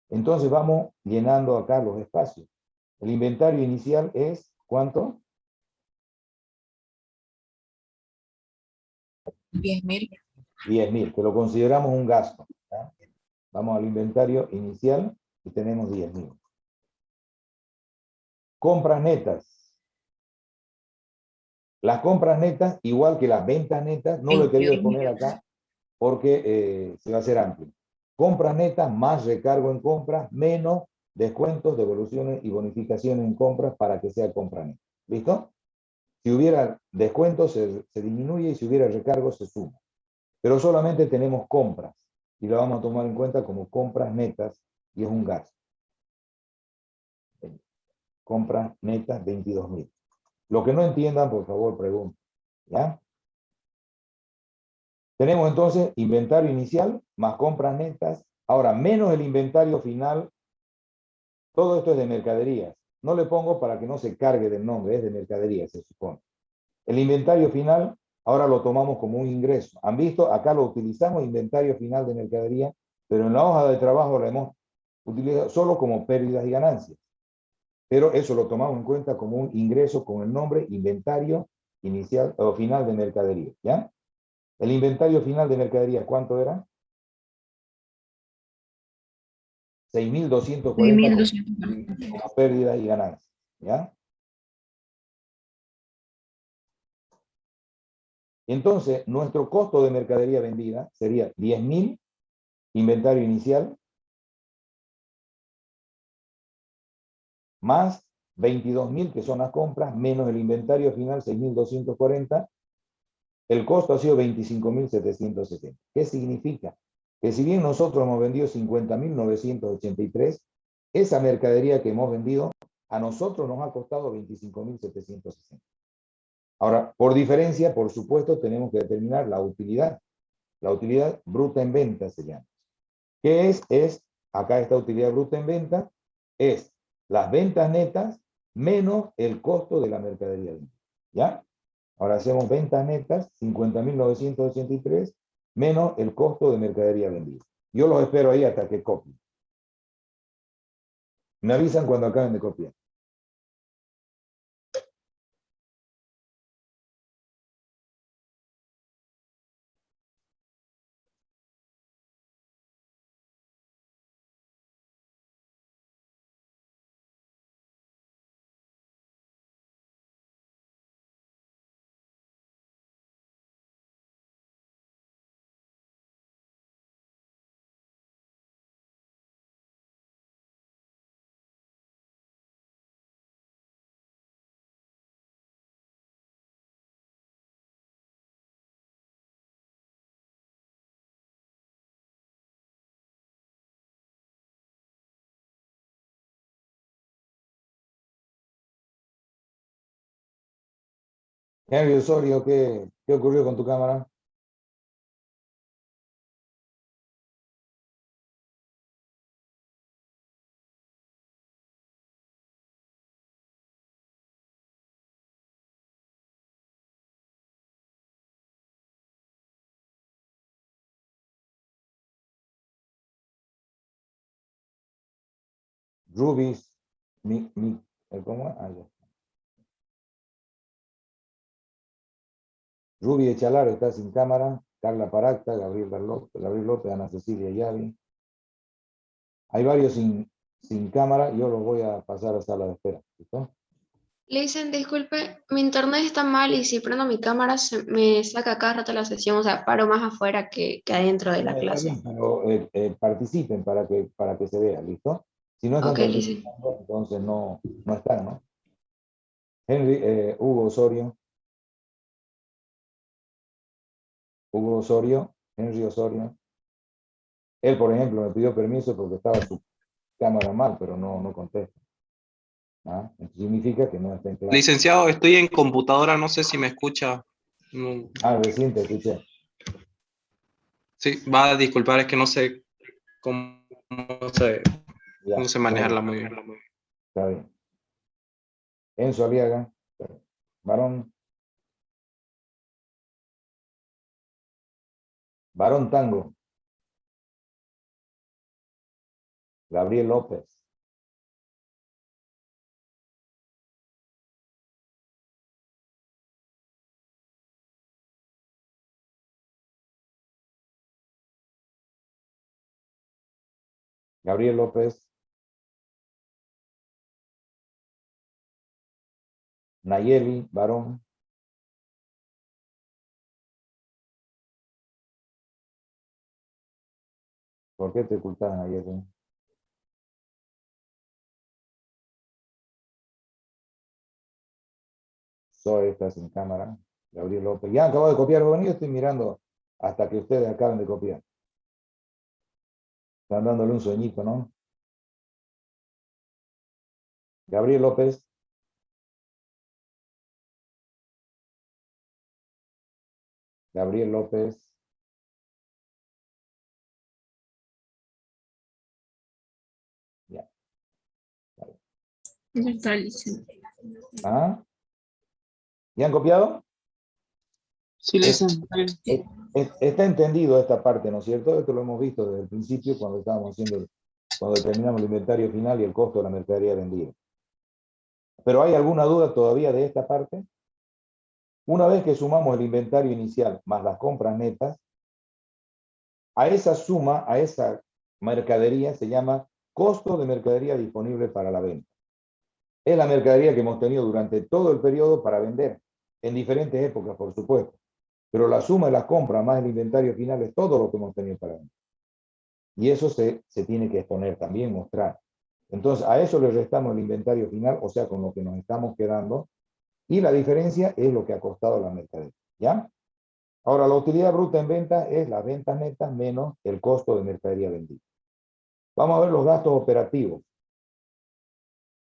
Entonces vamos llenando acá los espacios. El inventario inicial es, ¿cuánto? 10.000. 10.000, que lo consideramos un gasto, ¿ya? Vamos al inventario inicial y tenemos 10.000. Compras netas. Las compras netas, igual que las ventas netas, no lo he querido poner acá porque se va a hacer amplio. Compras netas más recargo en compras menos descuentos, devoluciones y bonificaciones en compras para que sea compra neta. ¿Listo? Si hubiera descuentos se disminuye y si hubiera recargo se suma. Pero solamente tenemos compras y lo vamos a tomar en cuenta como compras netas y es un gasto. Compras netas 22.000. Lo que no entiendan, por favor, pregunten. ¿Ya? Tenemos entonces inventario inicial más compras netas. Ahora, menos el inventario final. Todo esto es de mercaderías. No le pongo para que no se cargue del nombre, es de mercaderías, se supone. El inventario final, ahora lo tomamos como un ingreso. ¿Han visto? Acá lo utilizamos, inventario final de mercadería, pero en la hoja de trabajo lo hemos utilizado solo como pérdidas y ganancias. Pero eso lo tomamos en cuenta como un ingreso con el nombre inventario inicial o final de mercadería. ¿Ya? El inventario final de mercadería, ¿cuánto era? 6.240 como pérdidas y ganancias. ¿Ya? Entonces, nuestro costo de mercadería vendida sería 10.000, inventario inicial, más 22.000, que son las compras, menos el inventario final, 6.240. El costo ha sido 25.770. ¿Qué significa? que si bien nosotros hemos vendido 50.983, esa mercadería que hemos vendido a nosotros nos ha costado 25.760. Ahora, por diferencia, por supuesto, tenemos que determinar la utilidad. La utilidad bruta en venta se llama. ¿Qué es? Acá esta utilidad bruta en venta, es las ventas netas menos el costo de la mercadería. ¿Ya? Ahora hacemos ventas netas, 50.983, menos el costo de mercadería vendida. Yo los espero ahí hasta que copien. Me avisan cuando acaben de copiar. Henry Osorio, ¿qué ocurrió con tu cámara? Rubis, ¿cómo es? Ya. Ruby Echalar está sin cámara, Carla Paracta, Gabriel López, Ana Cecilia Yavi. Hay varios sin cámara, yo los voy a pasar a sala de espera. ¿Listo? Le dicen, disculpe, mi internet está mal y si prendo mi cámara me saca cada rato la sesión, o sea, paro más afuera que adentro de la Está clase. bien, pero participen para que se vea, ¿listo? Si no están Ok, Listen. participando, entonces no están, ¿no? Hugo Osorio, Henry Osorio. Él, por ejemplo, me pidió permiso porque estaba su cámara mal, pero no contesta. ¿Ah? Eso significa que no está en clase. Licenciado, estoy en computadora, no sé si me escucha. No. Recién te escuché. Sí, va a disculpar, es que no sé cómo Ya, no sé manejarla muy bien. Está bien. Enzo Aliaga, varón Tango. Gabriel López. Gabriel López. Nayeli, varón. ¿Por qué te ocultas, Nayeli? Zoe está sin cámara. Gabriel López. Ya acabo de copiar, bueno, yo estoy mirando hasta que ustedes acaben de copiar. Están dándole un sueñito, ¿no? Gabriel López. Gabriel López. Ya. Ya está, Listen. ¿Ah? ¿Ya han copiado? Sí, Listen. Está entendido esta parte, ¿no es cierto? Esto lo hemos visto desde el principio cuando cuando determinamos el inventario final y el costo de la mercadería vendida. ¿Pero hay alguna duda todavía de esta parte? Una vez que sumamos el inventario inicial más las compras netas, a esa suma, a esa mercadería se llama costo de mercadería disponible para la venta. Es la mercadería que hemos tenido durante todo el periodo para vender, en diferentes épocas, por supuesto. Pero la suma de las compras más el inventario final es todo lo que hemos tenido para vender. Y eso se tiene que exponer también, mostrar. Entonces, a eso le restamos el inventario final, o sea, con lo que nos estamos quedando, y la diferencia es lo que ha costado la mercadería. ¿Ya? Ahora, la utilidad bruta en venta es las ventas netas menos el costo de mercadería vendida. Vamos a ver los gastos operativos.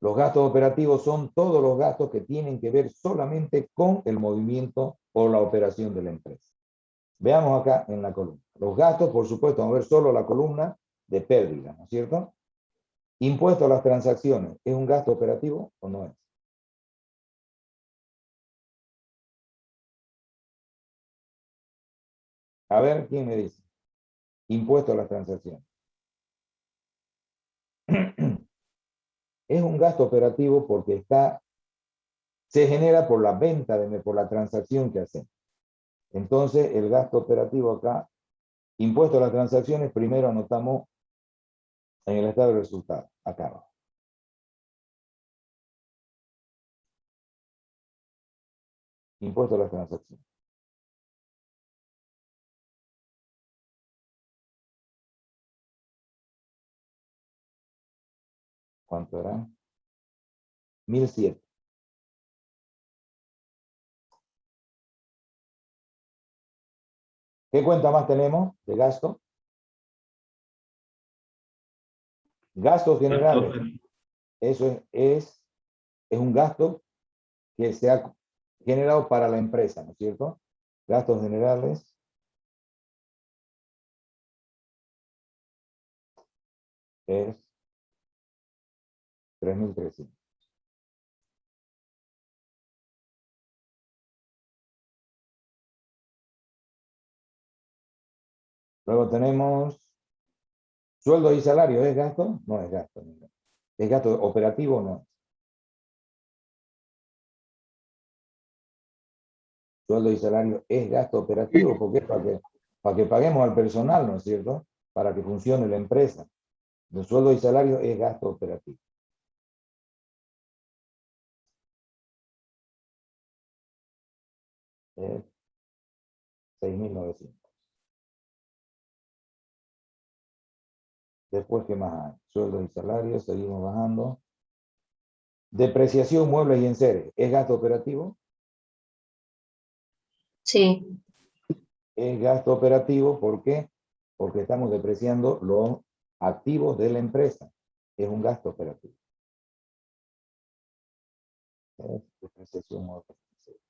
Los gastos operativos son todos los gastos que tienen que ver solamente con el movimiento o la operación de la empresa. Veamos acá en la columna. Los gastos, por supuesto, vamos a ver solo la columna de pérdida, ¿no es cierto? Impuesto a las transacciones, ¿es un gasto operativo o no es? A ver, ¿quién me dice? Impuesto a las transacciones. Es un gasto operativo porque se genera por la venta, por la transacción que hacemos. Entonces, el gasto operativo acá, impuesto a las transacciones, primero anotamos en el estado de resultados, acá abajo. Impuesto a las transacciones. ¿Cuánto era? 1.007. ¿Qué cuenta más tenemos de gasto? Gastos generales. Eso es un gasto que se ha generado para la empresa, ¿no es cierto? Gastos generales. Es 3.300. Luego tenemos sueldo y salario. ¿Es gasto? No es gasto. ¿Es gasto operativo o no? Sueldo y salario es gasto operativo porque es para que paguemos al personal, ¿no es cierto? Para que funcione la empresa. El sueldo y salario es gasto operativo. Es 6.900. Después, ¿qué más hay? Sueldos y salarios, seguimos bajando. Depreciación, muebles y enseres. ¿Es gasto operativo? Sí. Es gasto operativo, ¿por qué? Porque estamos depreciando los activos de la empresa. Es un gasto operativo. Es depreciación, muebles y enseres.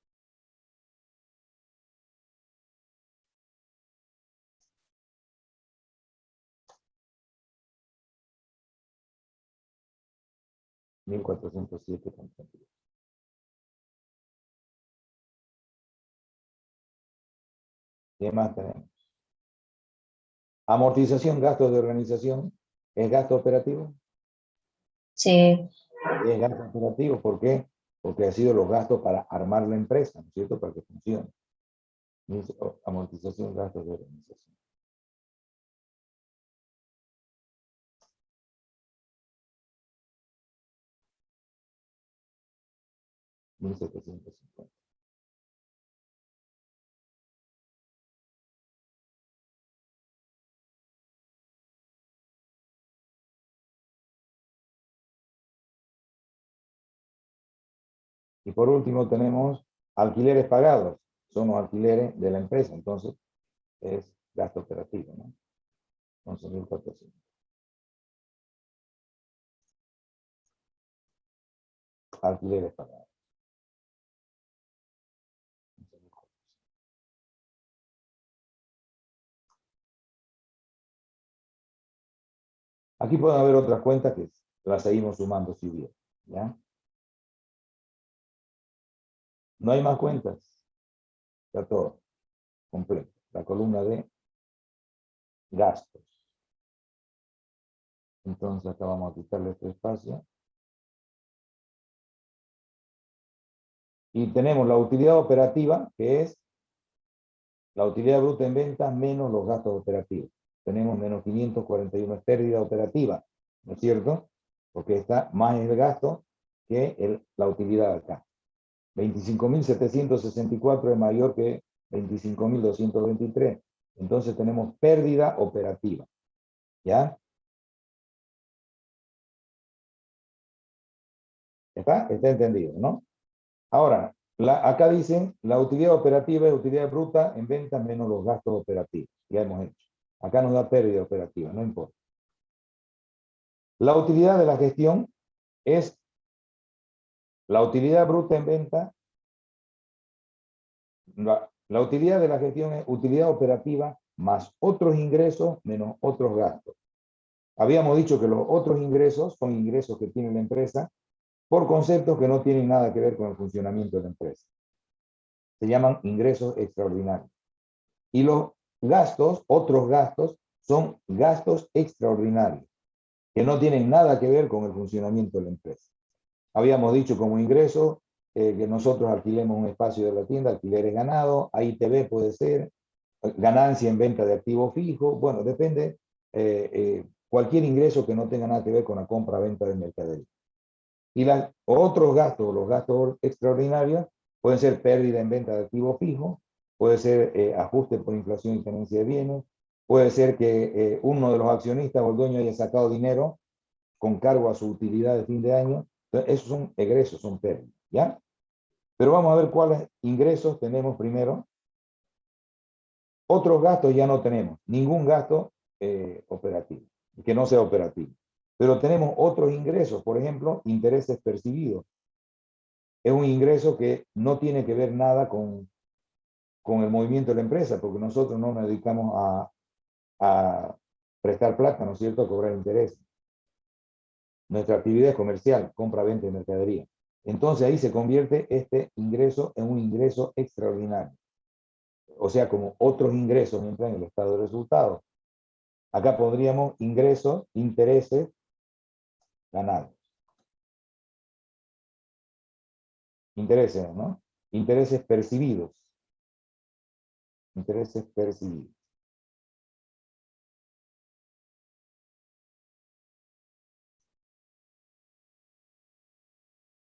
$1.407,32. ¿Qué más tenemos? Amortización, gastos de organización. ¿Es gasto operativo? Sí. Es gasto operativo, ¿por qué? Porque ha sido los gastos para armar la empresa, ¿no es cierto? Para que funcione. Amortización, gastos de organización. $1.750. Y por último tenemos alquileres pagados. Son los alquileres de la empresa, entonces es gasto operativo, ¿no? 11.400. Alquileres pagados. Aquí pueden haber otras cuentas que las seguimos sumando si bien, ¿ya? No hay más cuentas. Está todo completo. La columna de gastos. Entonces acá vamos a quitarle este espacio. Y tenemos la utilidad operativa, que es la utilidad bruta en ventas menos los gastos operativos. Tenemos menos 541, es pérdida operativa, ¿no es cierto? Porque está más el gasto que la utilidad acá. 25.764 es mayor que 25.223. Entonces tenemos pérdida operativa. ¿Ya? ¿Está entendido, no? Ahora, Acá dicen, la utilidad operativa es utilidad bruta en ventas menos los gastos operativos. Ya hemos hecho. Acá nos da pérdida operativa, no importa. La utilidad de la gestión es la utilidad bruta en venta. La utilidad de la gestión es utilidad operativa más otros ingresos menos otros gastos. Habíamos dicho que los otros ingresos son ingresos que tiene la empresa por conceptos que no tienen nada que ver con el funcionamiento de la empresa. Se llaman ingresos extraordinarios. Y los gastos, otros gastos, son gastos extraordinarios, que no tienen nada que ver con el funcionamiento de la empresa. Habíamos dicho como ingreso que nosotros alquilemos un espacio de la tienda, alquileres ganados, AITB puede ser, ganancia en venta de activo fijo, bueno, depende, cualquier ingreso que no tenga nada que ver con la compra-venta de mercadería. Y otros gastos, los gastos extraordinarios, pueden ser pérdida en venta de activo fijo, puede ser ajuste por inflación y tenencia de bienes, puede ser que uno de los accionistas o el dueño haya sacado dinero con cargo a su utilidad de fin de año. Entonces, esos son egresos, son pérdidas, ¿ya? Pero vamos a ver cuáles ingresos tenemos primero. Otros gastos ya no tenemos, ningún gasto operativo, que no sea operativo. Pero tenemos otros ingresos, por ejemplo, intereses percibidos. Es un ingreso que no tiene que ver nada con el movimiento de la empresa, porque nosotros no nos dedicamos a prestar plata, ¿no es cierto?, a cobrar intereses. Nuestra actividad es comercial, compra, venta de mercadería. Entonces ahí se convierte este ingreso en un ingreso extraordinario. O sea, como otros ingresos entran en el estado de resultados. Acá podríamos ingresos, intereses, ganados. Intereses, ¿no? Intereses percibidos. Intereses percibidos.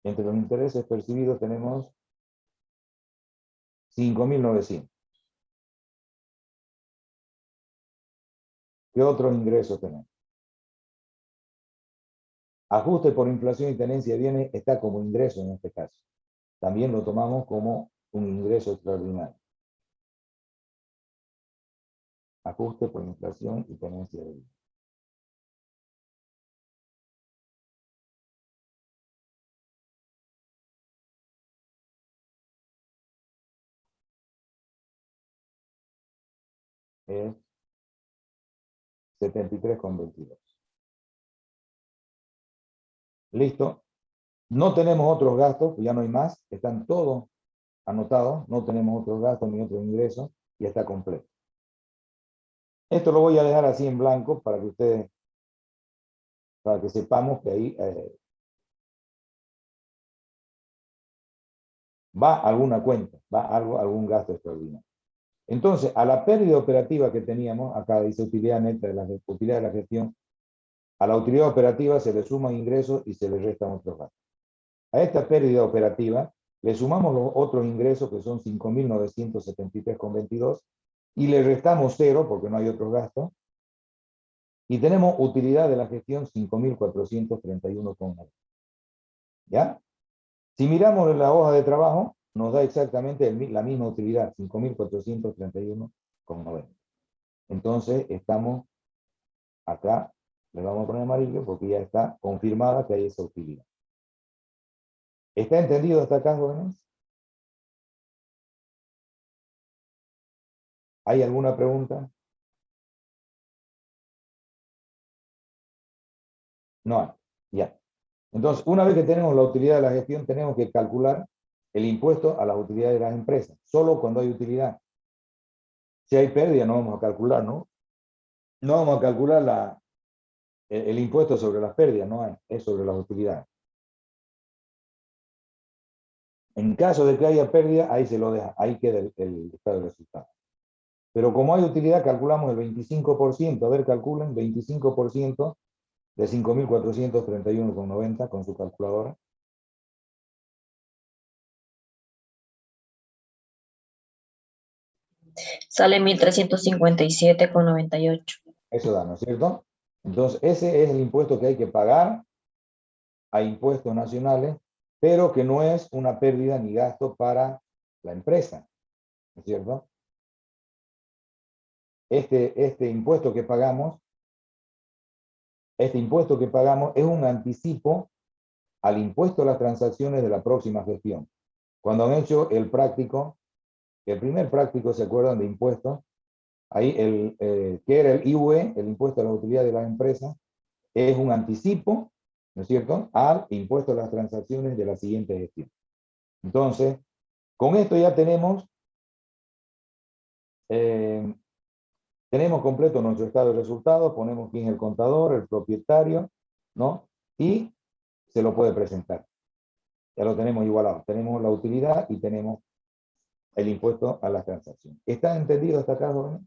Entre los intereses percibidos tenemos 5.900. ¿Qué otros ingresos tenemos? Ajuste por inflación y tenencia de bienes está como ingreso en este caso. También lo tomamos como un ingreso extraordinario. Ajuste por inflación y tenencia de bienes. Es 73,22. Listo. No tenemos otros gastos, ya no hay más, están todos anotados, no tenemos otros gastos ni otros ingresos, y está completo. Esto lo voy a dejar así en blanco para que ustedes, para que sepamos que ahí va alguna cuenta, va algún gasto extraordinario. Entonces, a la pérdida operativa que teníamos, acá dice utilidad neta de la utilidad de la gestión, a la utilidad operativa se le suman ingresos y se le restan otros gastos. A esta pérdida operativa le sumamos los otros ingresos que son 5.973,22 y le restamos 0 porque no hay otros gastos. Y tenemos utilidad de la gestión 5.431,9. ¿Ya? Si miramos la hoja de trabajo, nos da exactamente la misma utilidad, 5.431,90. Entonces, estamos acá, le vamos a poner amarillo porque ya está confirmada que hay esa utilidad. ¿Está entendido hasta acá, jóvenes? ¿Hay alguna pregunta? No hay. Ya. Entonces, una vez que tenemos la utilidad de la gestión, tenemos que calcular el impuesto a las utilidades de las empresas, solo cuando hay utilidad. Si hay pérdida, no vamos a calcular, ¿no? No vamos a calcular el impuesto sobre las pérdidas, no hay, es sobre las utilidades. En caso de que haya pérdida, ahí se lo deja, ahí queda el estado de resultados. Pero como hay utilidad, calculamos el 25%, a ver, calculen, 25% de 5.431,90 con su calculadora. Sale 1.357,98. Eso da, ¿no es cierto? Entonces, ese es el impuesto que hay que pagar a impuestos nacionales pero que no es una pérdida ni gasto para la empresa, ¿no es cierto? Este impuesto que pagamos es un anticipo al impuesto a las transacciones de la próxima gestión. Cuando han hecho el primer práctico, ¿se acuerdan de impuestos? Ahí que era el IUE, el impuesto a la utilidad de las empresas, es un anticipo, ¿no es cierto?, al impuesto a las transacciones de la siguiente gestión. Entonces, con esto ya tenemos completo nuestro estado de resultados, ponemos quién es el contador, el propietario, ¿no? Y se lo puede presentar. Ya lo tenemos igualado. Tenemos la utilidad y tenemos el impuesto a las transacciones. ¿Está entendido hasta acá, jóvenes?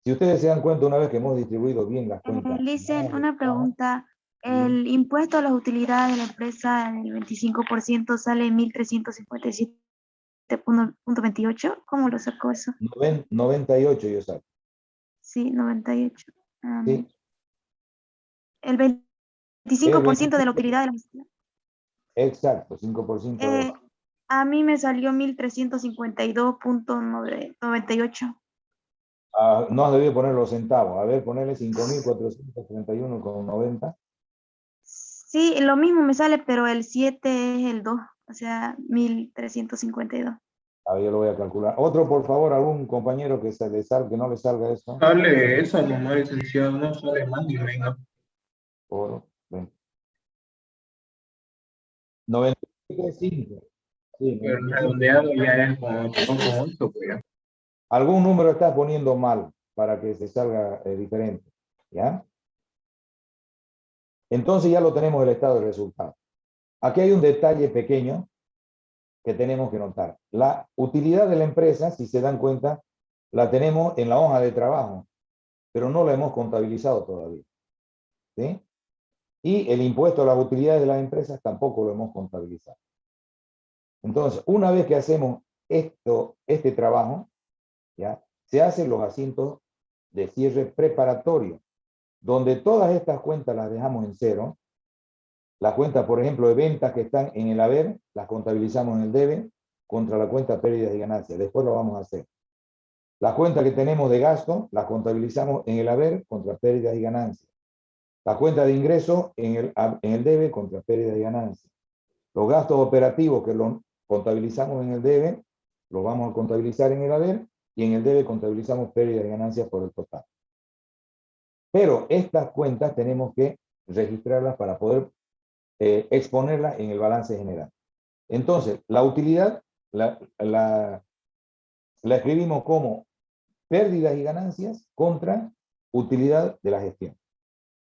Si ustedes se dan cuenta, una vez que hemos distribuido bien las cuentas. Licen, una pregunta. El impuesto a las utilidades de la empresa del 25% sale 1.357.28. ¿Cómo lo sacó eso? 98 yo saco. Sí, 98. Sí. El 25% de la utilidad de la empresa. Exacto, 5%. A mí me salió 1.352.98. No has debido poner los centavos. A ver, ponerle 5.431,90. Sí, lo mismo me sale, pero el 7 es el 2, o sea, 1.352. A ver, yo lo voy a calcular. Otro, por favor, algún compañero que que no le salga eso. Sale eso, nomás, licenciado, no sale más ni menos. Por 93.5. Sí, Pero redondeado ya es como 8,8, pues ya. Algún número estás poniendo mal para que se salga diferente, ¿ya? Entonces ya lo tenemos el estado de resultados. Aquí hay un detalle pequeño que tenemos que notar. La utilidad de la empresa, si se dan cuenta, la tenemos en la hoja de trabajo, pero no la hemos contabilizado todavía, ¿sí? Y el impuesto a las utilidades de las empresas tampoco lo hemos contabilizado. Entonces, una vez que hacemos este trabajo, ¿ya?, se hacen los asientos de cierre preparatorio, donde todas estas cuentas las dejamos en cero. Las cuentas, por ejemplo, de ventas que están en el haber, las contabilizamos en el debe contra la cuenta pérdidas y ganancias. Después lo vamos a hacer. Las cuentas que tenemos de gasto, las contabilizamos en el haber contra pérdidas y ganancias. La cuenta de ingreso en el debe contra pérdidas y ganancias. Los gastos operativos que los contabilizamos en el debe, los vamos a contabilizar en el haber, y en el debe contabilizamos pérdidas y ganancias por el total. Pero estas cuentas tenemos que registrarlas para poder exponerlas en el balance general. Entonces, la utilidad la escribimos como pérdidas y ganancias contra utilidad de la gestión.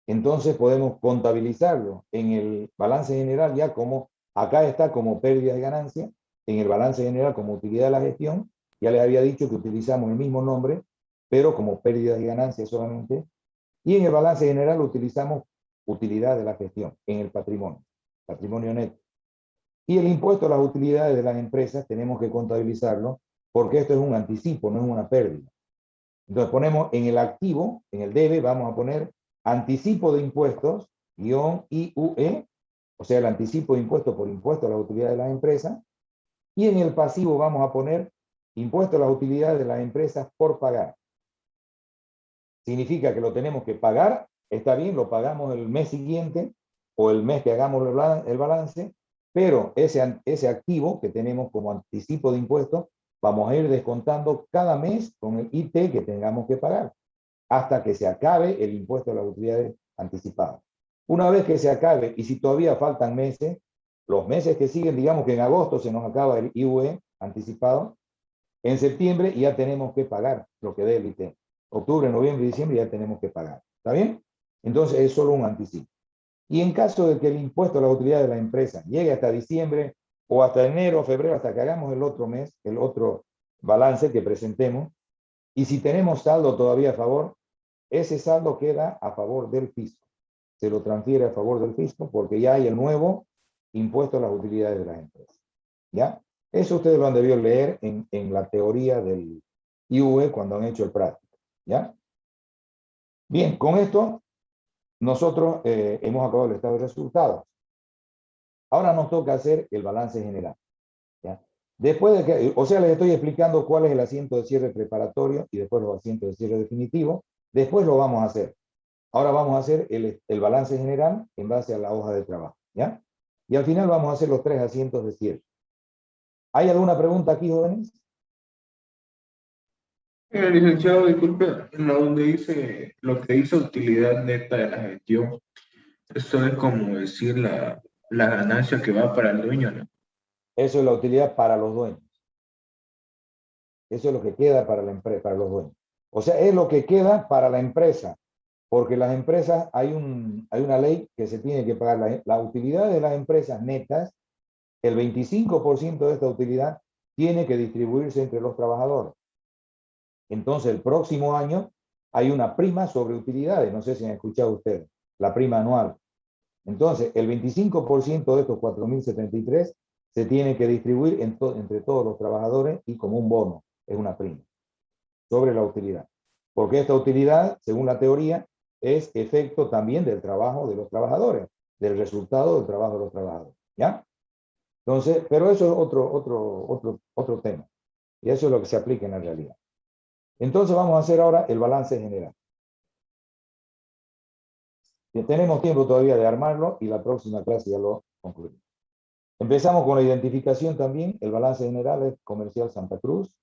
Entonces podemos contabilizarlo en el balance general ya como, acá está como pérdidas y ganancias, en el balance general como utilidad de la gestión. Ya les había dicho que utilizamos el mismo nombre, pero como pérdidas y ganancias solamente. Y en el balance general utilizamos utilidad de la gestión, en el patrimonio neto. Y el impuesto a las utilidades de las empresas tenemos que contabilizarlo, porque esto es un anticipo, no es una pérdida. Entonces ponemos en el activo, en el debe, vamos a poner anticipo de impuestos, -IUE, o sea, el anticipo de impuesto por impuesto a las utilidades de las empresas. Y en el pasivo vamos a poner impuesto a las utilidades de las empresas por pagar. Significa que lo tenemos que pagar, está bien, lo pagamos el mes siguiente o el mes que hagamos el balance, pero ese activo que tenemos como anticipo de impuestos, vamos a ir descontando cada mes con el IT que tengamos que pagar, hasta que se acabe el impuesto a las utilidades anticipadas. Una vez que se acabe, y si todavía faltan meses, los meses que siguen, digamos que en agosto se nos acaba el IUE anticipado, en septiembre ya tenemos que pagar lo que dé el IT. Octubre, noviembre y diciembre ya tenemos que pagar. ¿Está bien? Entonces es solo un anticipo. Y en caso de que el impuesto a la utilidad de la empresa llegue hasta diciembre o hasta enero o febrero, hasta que hagamos el otro mes, el otro balance que presentemos, y si tenemos saldo todavía a favor, ese saldo queda a favor del fisco. Se lo transfiere a favor del fisco porque ya hay el nuevo impuesto a las utilidades de las empresas. ¿Ya? Eso ustedes lo han debido leer en la teoría del IUE cuando han hecho el práctico. ¿Ya? Bien, con esto nosotros hemos acabado el estado de resultados. Ahora nos toca hacer el balance general. ¿Ya? Después de que, o sea, les estoy explicando cuál es el asiento de cierre preparatorio y después los asientos de cierre definitivo. Después lo vamos a hacer. Ahora vamos a hacer el balance general en base a la hoja de trabajo. ¿Ya? Y al final vamos a hacer los 3 asientos de cierre. ¿Hay alguna pregunta aquí, jóvenes? Licenciado, disculpe, en donde dice lo que dice utilidad neta de la gestión, eso es como decir la ganancia que va para el dueño, ¿no? Eso es la utilidad para los dueños. Eso es lo que queda para la empresa, para los dueños. O sea, es lo que queda para la empresa, porque las empresas, hay una ley que se tiene que pagar la utilidad de las empresas netas, el 25% de esta utilidad tiene que distribuirse entre los trabajadores. Entonces, el próximo año hay una prima sobre utilidades, no sé si han escuchado ustedes, la prima anual. Entonces, el 25% de estos 4.073 se tiene que distribuir entre todos los trabajadores y como un bono, es una prima, sobre la utilidad. Porque esta utilidad, según la teoría, es efecto también del trabajo de los trabajadores, del resultado del trabajo de los trabajadores. ¿Ya? Entonces, pero eso es otro tema. Y eso es lo que se aplica en la realidad. Entonces vamos a hacer ahora el balance general. Y tenemos tiempo todavía de armarlo y la próxima clase ya lo concluimos. Empezamos con la identificación también. El balance general es Comercial Santa Cruz.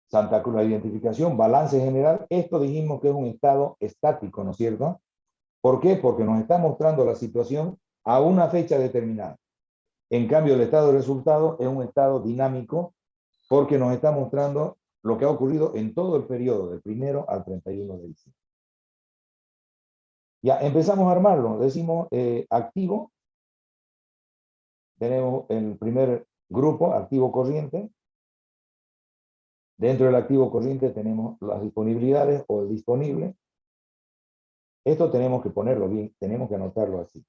Santa Cruz, la identificación, balance general. Esto dijimos que es un estado estático, ¿no es cierto? ¿Por qué? Porque nos está mostrando la situación a una fecha determinada. En cambio, el estado de resultado es un estado dinámico porque nos está mostrando lo que ha ocurrido en todo el periodo, del 1 al 31 de diciembre. Ya empezamos a armarlo. Decimos activo. Tenemos el primer grupo, activo corriente. Dentro del activo corriente tenemos las disponibilidades o el disponible. Esto tenemos que ponerlo bien, tenemos que anotarlo así.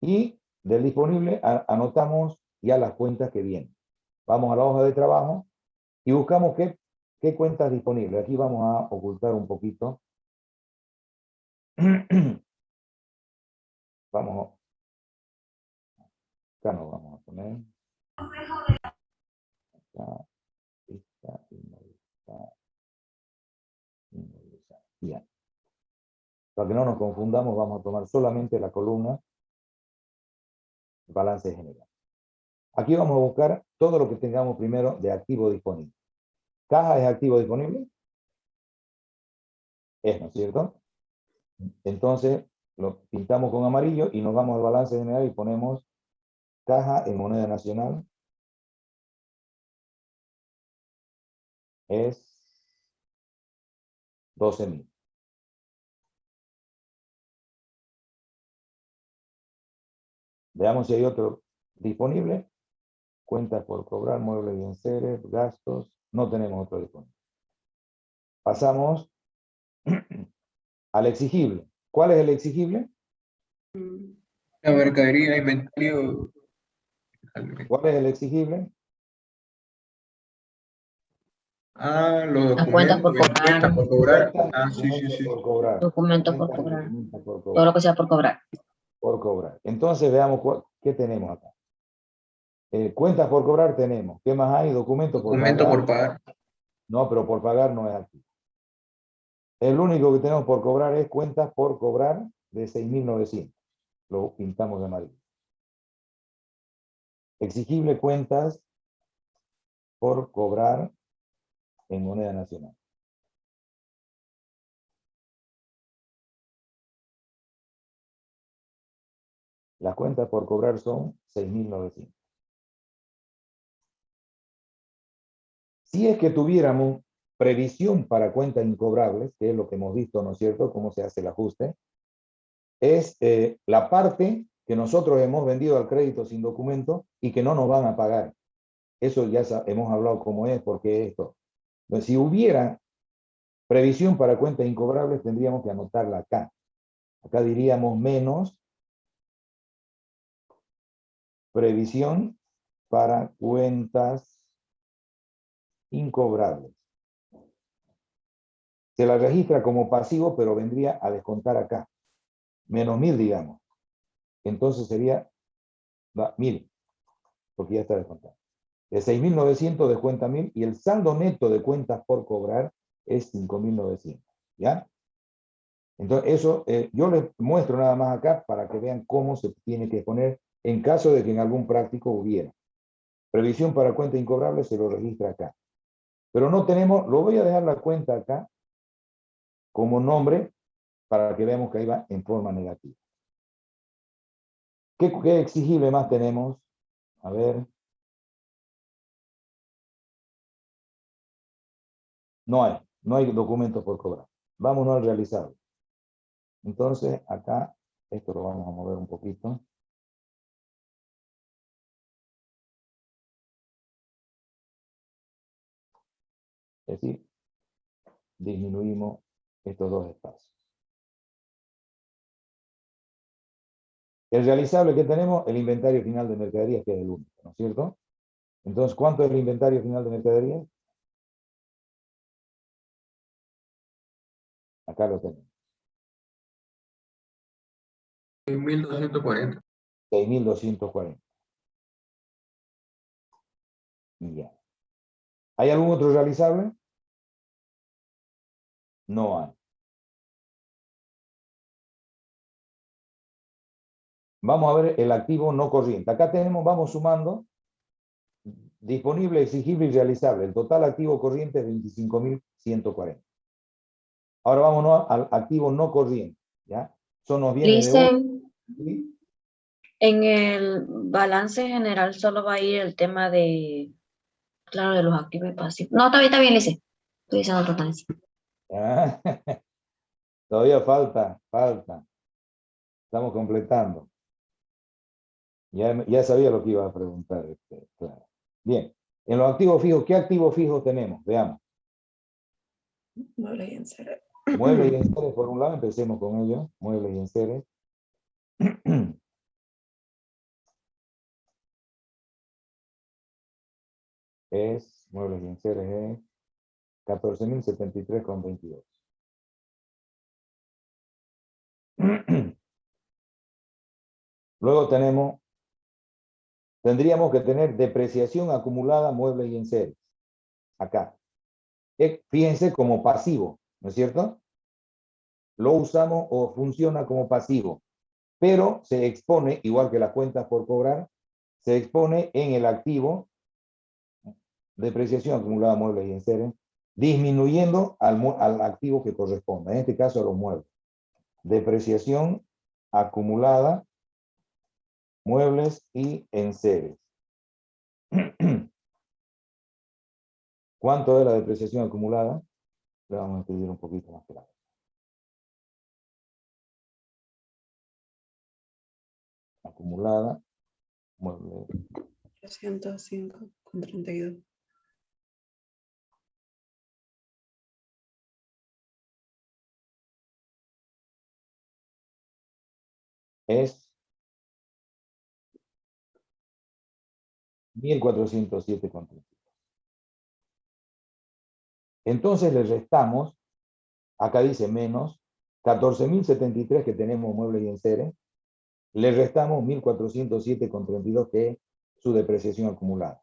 Y del disponible anotamos ya las cuentas que vienen. Vamos a la hoja de trabajo y buscamos qué cuentas disponibles. Aquí vamos a ocultar un poquito. Vamos, acá nos vamos a poner. Acá, esta, inmovilizar. Bien. Para que no nos confundamos, vamos a tomar solamente la columna balance general. Aquí vamos a buscar todo lo que tengamos primero de activo disponible. ¿Caja es activo disponible? Es, ¿no es cierto? Entonces, lo pintamos con amarillo y nos vamos al balance general y ponemos caja en moneda nacional. Es 12.000. Veamos si hay otro disponible. Cuentas por cobrar, muebles y enseres, gastos. No tenemos otro disponible. Pasamos al exigible. ¿Cuál es el exigible? La mercadería, inventario. ¿Cuál es el exigible? Los Las cuentas documentos, por cobrar. cuentas por cobrar. Sí. Por cobrar. Documentos por cobrar. Documentos por Todo cobrar. lo que sea por cobrar. Por cobrar. Entonces veamos qué tenemos acá. Cuentas por cobrar tenemos. ¿Qué más hay? Documentos por Documento pagar. por pagar. No, pero por pagar no es aquí. El único que tenemos por cobrar es cuentas por cobrar de 6.900. Lo pintamos de amarillo. Exigible cuentas por cobrar en moneda nacional. Las cuentas por cobrar son 6.900. Si es que tuviéramos previsión para cuentas incobrables, que es lo que hemos visto, ¿no es cierto?, cómo se hace el ajuste, es la parte que nosotros hemos vendido al crédito sin documento y que no nos van a pagar. Eso ya hemos hablado cómo es, porque esto. Entonces, si hubiera previsión para cuentas incobrables, tendríamos que anotarla acá. Acá diríamos menos previsión para cuentas incobrables. Se la registra como pasivo, pero vendría a descontar acá. Menos 1000, digamos. Entonces sería 1000, porque ya está descontado. De 6.900 descuenta 1000 y el saldo neto de cuentas por cobrar es 5.900. ¿Ya? Entonces, eso yo les muestro nada más acá para que vean cómo se tiene que poner en caso de que en algún práctico hubiera. Previsión para cuenta incobrable se lo registra acá. Pero no tenemos, lo voy a dejar la cuenta acá como nombre para que veamos que ahí va en forma negativa. ¿Qué exigible más tenemos? A ver. No hay documentos por cobrar. Vámonos al realizable. Entonces, acá, esto lo vamos a mover un poquito. Es decir, disminuimos estos dos espacios. El realizable que tenemos, el inventario final de mercaderías, que es el único, ¿no es cierto? Entonces, ¿cuánto es el inventario final de mercaderías? Acá lo tenemos. 6.240. 6.240. Y ya. ¿Hay algún otro realizable? No hay. Vamos a ver el activo no corriente. Acá tenemos, vamos sumando, disponible, exigible y realizable. El total activo corriente es 25.140. Ahora vámonos al activo no corriente. ¿Ya? Eso nos viene de Dicen, ¿sí? en el balance general solo va a ir el tema de, claro, de los activos y pasivos. No, está bien, Lice. Estoy diciendo totalmente. Ah, todavía falta. Estamos completando. Ya sabía lo que iba a preguntar. Claro. Bien. En los activos fijos, ¿qué activos fijos tenemos? Veamos. Muebles y enseres. Muebles y enseres, por un lado, empecemos con ellos. Muebles y enseres. Muebles y enseres es 14.073,22. Luego tendríamos que tener depreciación acumulada, muebles y enseres. Acá. Fíjense como pasivo, ¿no es cierto? Lo usamos o funciona como pasivo, pero se expone, igual que las cuentas por cobrar, se expone en el activo, depreciación acumulada, muebles y enseres, disminuyendo al activo que corresponda, en este caso a los muebles. Depreciación acumulada, muebles y enseres. ¿Cuánto es la depreciación acumulada? Le vamos a escribir un poquito más claro. Acumulada, muebles. 305,32. Es 1.407,32. Entonces le restamos, acá dice menos, 14.073 que tenemos muebles y enseres, le restamos 1.407,32 que es su depreciación acumulada.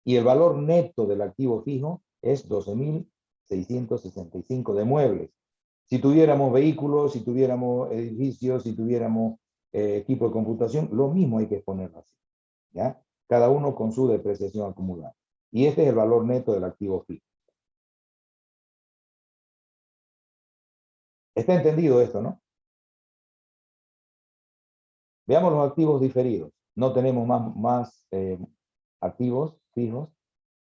Y el valor neto del activo fijo es 12.665 de muebles. Si tuviéramos vehículos, si tuviéramos edificios, si tuviéramos equipo de computación, lo mismo hay que exponerlo así. ¿Ya? Cada uno con su depreciación acumulada. Y este es el valor neto del activo fijo. ¿Está entendido esto, no? Veamos los activos diferidos. No tenemos más activos fijos.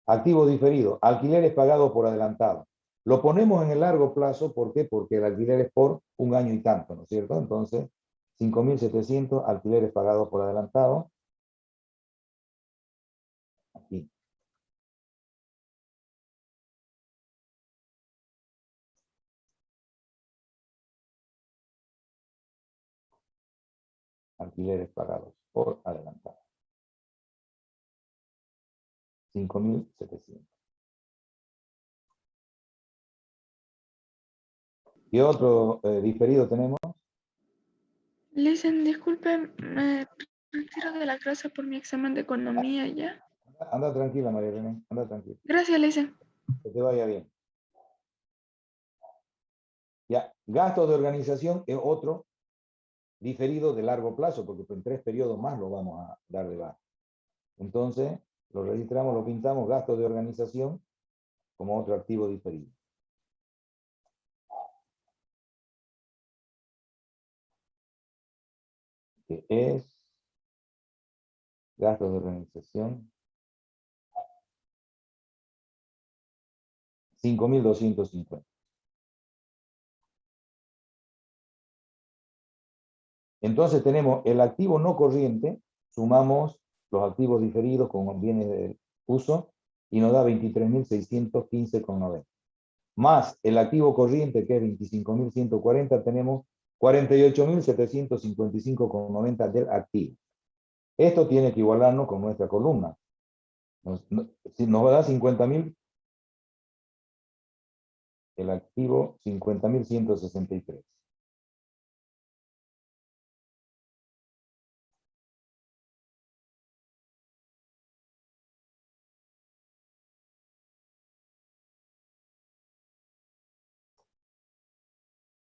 Activo diferido, alquileres pagados por adelantado. Lo ponemos en el largo plazo, ¿por qué? Porque el alquiler es por un año y tanto, ¿no es cierto? Entonces, 5.700 alquileres pagados por adelantado. Aquí. Alquileres pagados por adelantado. 5.700. ¿Qué otro diferido tenemos? Listen, disculpe, me retiro de la clase por mi examen de economía ya. Anda tranquila, María René, anda tranquila. Gracias, listen. Que te vaya bien. Ya, gasto de organización es otro diferido de largo plazo, porque en 3 periodos más lo vamos a dar de baja. Entonces, lo registramos, lo pintamos, gasto de organización, como otro activo diferido. Que es gasto de organización 5.250. Entonces tenemos el activo no corriente, sumamos los activos diferidos con bienes de uso y nos da 23.615,90. Más el activo corriente, que es 25.140, tenemos 48.755,90 del activo. Esto tiene que igualarnos con nuestra columna. Nos da 50.000, el activo 50.163.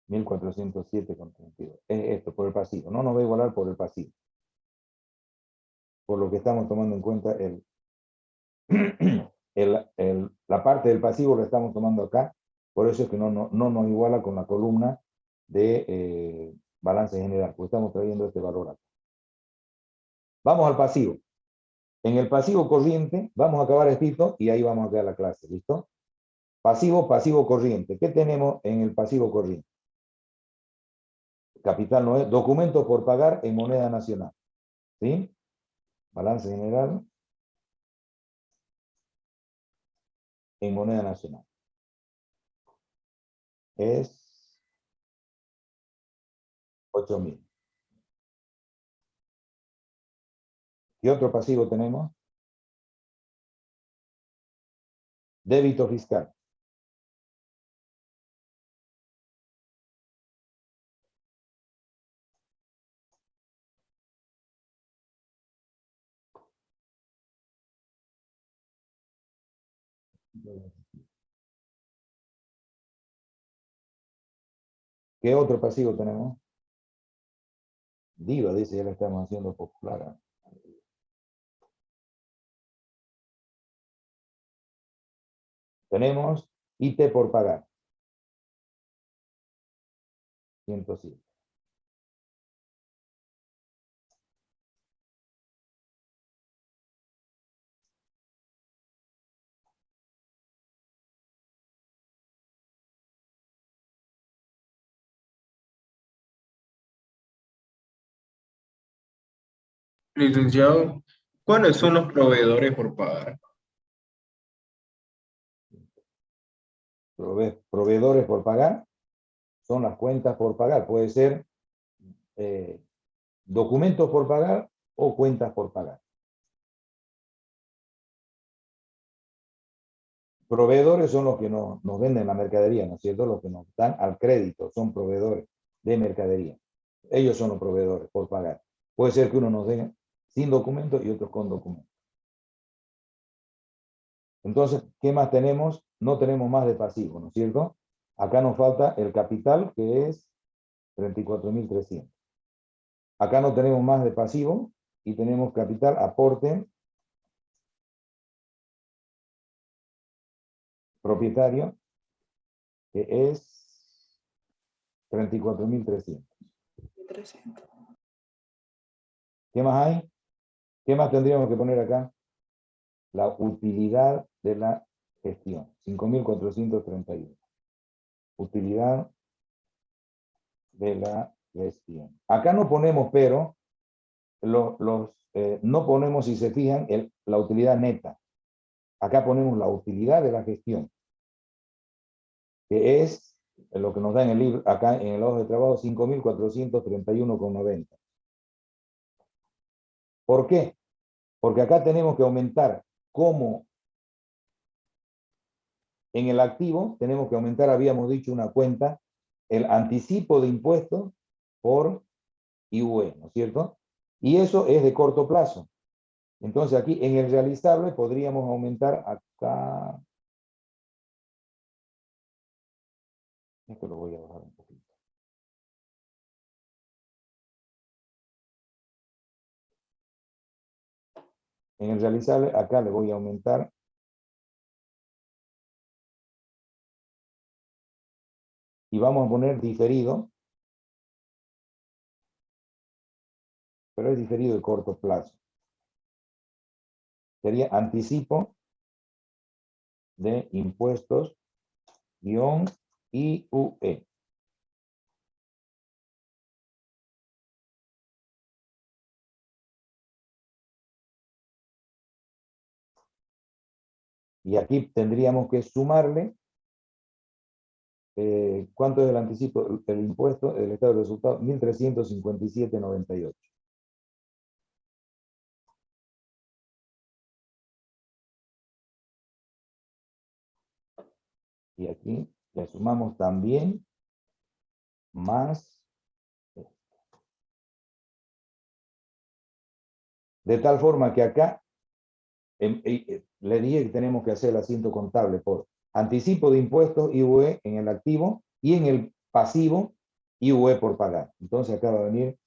$1.407,32. Es esto, por el pasivo. No nos va a igualar por el pasivo. Por lo que estamos tomando en cuenta la parte del pasivo lo estamos tomando acá. Por eso es que no nos iguala con la columna de balance general, porque estamos trayendo este valor acá. Vamos al pasivo. En el pasivo corriente, vamos a acabar escrito y ahí vamos a quedar la clase, ¿listo? Pasivo, pasivo corriente. ¿Qué tenemos en el pasivo corriente? Capital no es, documentos por pagar en moneda nacional. ¿Sí? Balance general en moneda nacional. Es 8.000. ¿Qué otro pasivo tenemos? Débito fiscal. ¿Qué otro pasivo tenemos? DIVA, dice, ya la estamos haciendo popular. Tenemos IT por pagar. 107. Licenciado, ¿cuáles son los proveedores por pagar? Proveedores por pagar son las cuentas por pagar. Puede ser documentos por pagar o cuentas por pagar. Proveedores son los que nos venden la mercadería, ¿no es cierto? Los que nos dan al crédito, son proveedores de mercadería. Ellos son los proveedores por pagar. Puede ser que uno nos dé sin documentos y otros con documentos. Entonces, ¿qué más tenemos? No tenemos más de pasivo, ¿no es cierto? Acá nos falta el capital, que es 34.300. Acá no tenemos más de pasivo y tenemos capital, aporte propietario, que es 34.300. ¿Qué más hay? ¿Qué más tendríamos que poner acá? La utilidad de la gestión, 5.431. Utilidad de la gestión. Acá no ponemos, pero no ponemos, si se fijan, la utilidad neta. Acá ponemos la utilidad de la gestión, que es lo que nos da en el libro, acá en el hoja de trabajo, 5.431,90. ¿Por qué? Porque acá tenemos que aumentar como en el activo, tenemos que aumentar, habíamos dicho, una cuenta el anticipo de impuestos por IUE, ¿no es cierto? Y eso es de corto plazo. Entonces aquí en el realizable podríamos aumentar acá. Esto lo voy a bajar un poquito. En el realizable acá le voy a aumentar. Y vamos a poner diferido. Pero es diferido de corto plazo. Sería anticipo de impuestos guión IUE. Y aquí tendríamos que sumarle ¿cuánto es el anticipo, el impuesto, el estado de resultado? 1.357.98. Y aquí le sumamos también más. De tal forma que acá le dije que tenemos que hacer el asiento contable por anticipo de impuestos IUE en el activo y en el pasivo IUE por pagar. Entonces acá va a venir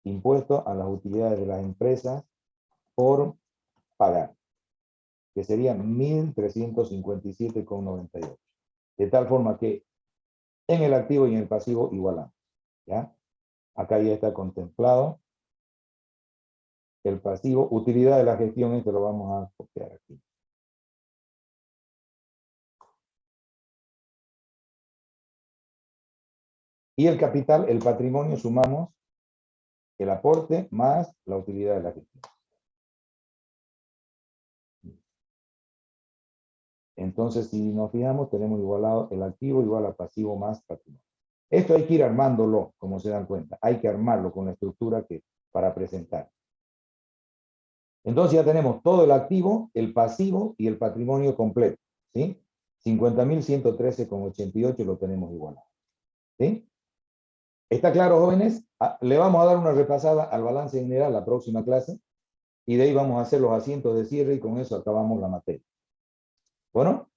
impuesto a las utilidades de las empresas por pagar, que sería 1.357,98. De tal forma que en el activo y en el pasivo igualamos. ¿Ya? Acá ya está contemplado el pasivo. Utilidad de la gestión, esto lo vamos a copiar aquí. Y el capital, el patrimonio, sumamos el aporte más la utilidad de la gestión. Entonces, si nos fijamos, tenemos igualado el activo igual a pasivo más patrimonio. Esto hay que ir armándolo, como se dan cuenta. Hay que armarlo con la estructura para presentar. Entonces ya tenemos todo el activo, el pasivo y el patrimonio completo. ¿Sí? 50.113,88 lo tenemos igualado. ¿Sí? ¿Está claro, jóvenes? Le vamos a dar una repasada al balance general la próxima clase. Y de ahí vamos a hacer los asientos de cierre y con eso acabamos la materia. ¿Bueno?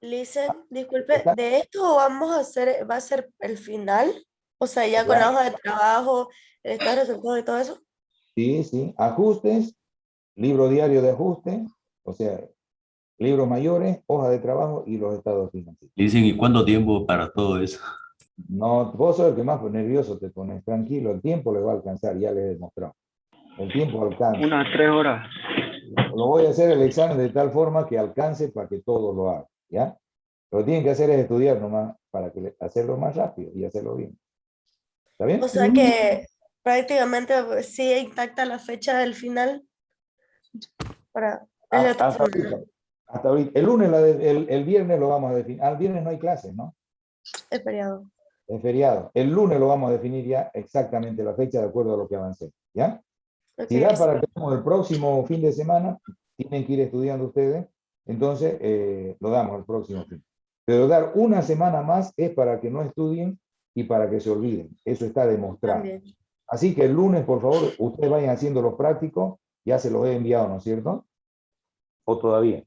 Licen, disculpe, ¿de esto vamos a hacer, va a ser el final? O sea, ya con la hoja de trabajo, el estado de resultados y todo eso. Sí, sí. Ajustes, libro diario de ajuste, o sea, libros mayores, hoja de trabajo y los estados financieros. Dicen, ¿y cuánto tiempo para todo eso? No, vos sos el que más nervioso te pones. Tranquilo, el tiempo le va a alcanzar, ya les he demostrado. El tiempo alcanza. Unas 3 horas. Lo voy a hacer el examen de tal forma que alcance para que todos lo hagan, ¿ya? Lo que tienen que hacer es estudiar nomás para hacerlo más rápido y hacerlo bien. ¿Está bien? O sea que prácticamente pues, sigue intacta la fecha del final para Hasta ahorita. El lunes, el viernes lo vamos a definir. El viernes no hay clases, ¿no? el feriado. Es feriado. El lunes lo vamos a definir ya exactamente la fecha de acuerdo a lo que avancé, ¿ya? Si da para que tengamos el próximo fin de semana, tienen que ir estudiando ustedes, entonces lo damos el próximo fin. Pero dar una semana más es para que no estudien y para que se olviden. Eso está demostrado. También. Así que el lunes, por favor, ustedes vayan haciendo los prácticos. Ya se los he enviado, ¿no es cierto? ¿O todavía?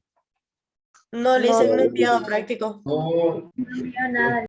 No, Licen, no he enviado práctico. No, No, nada,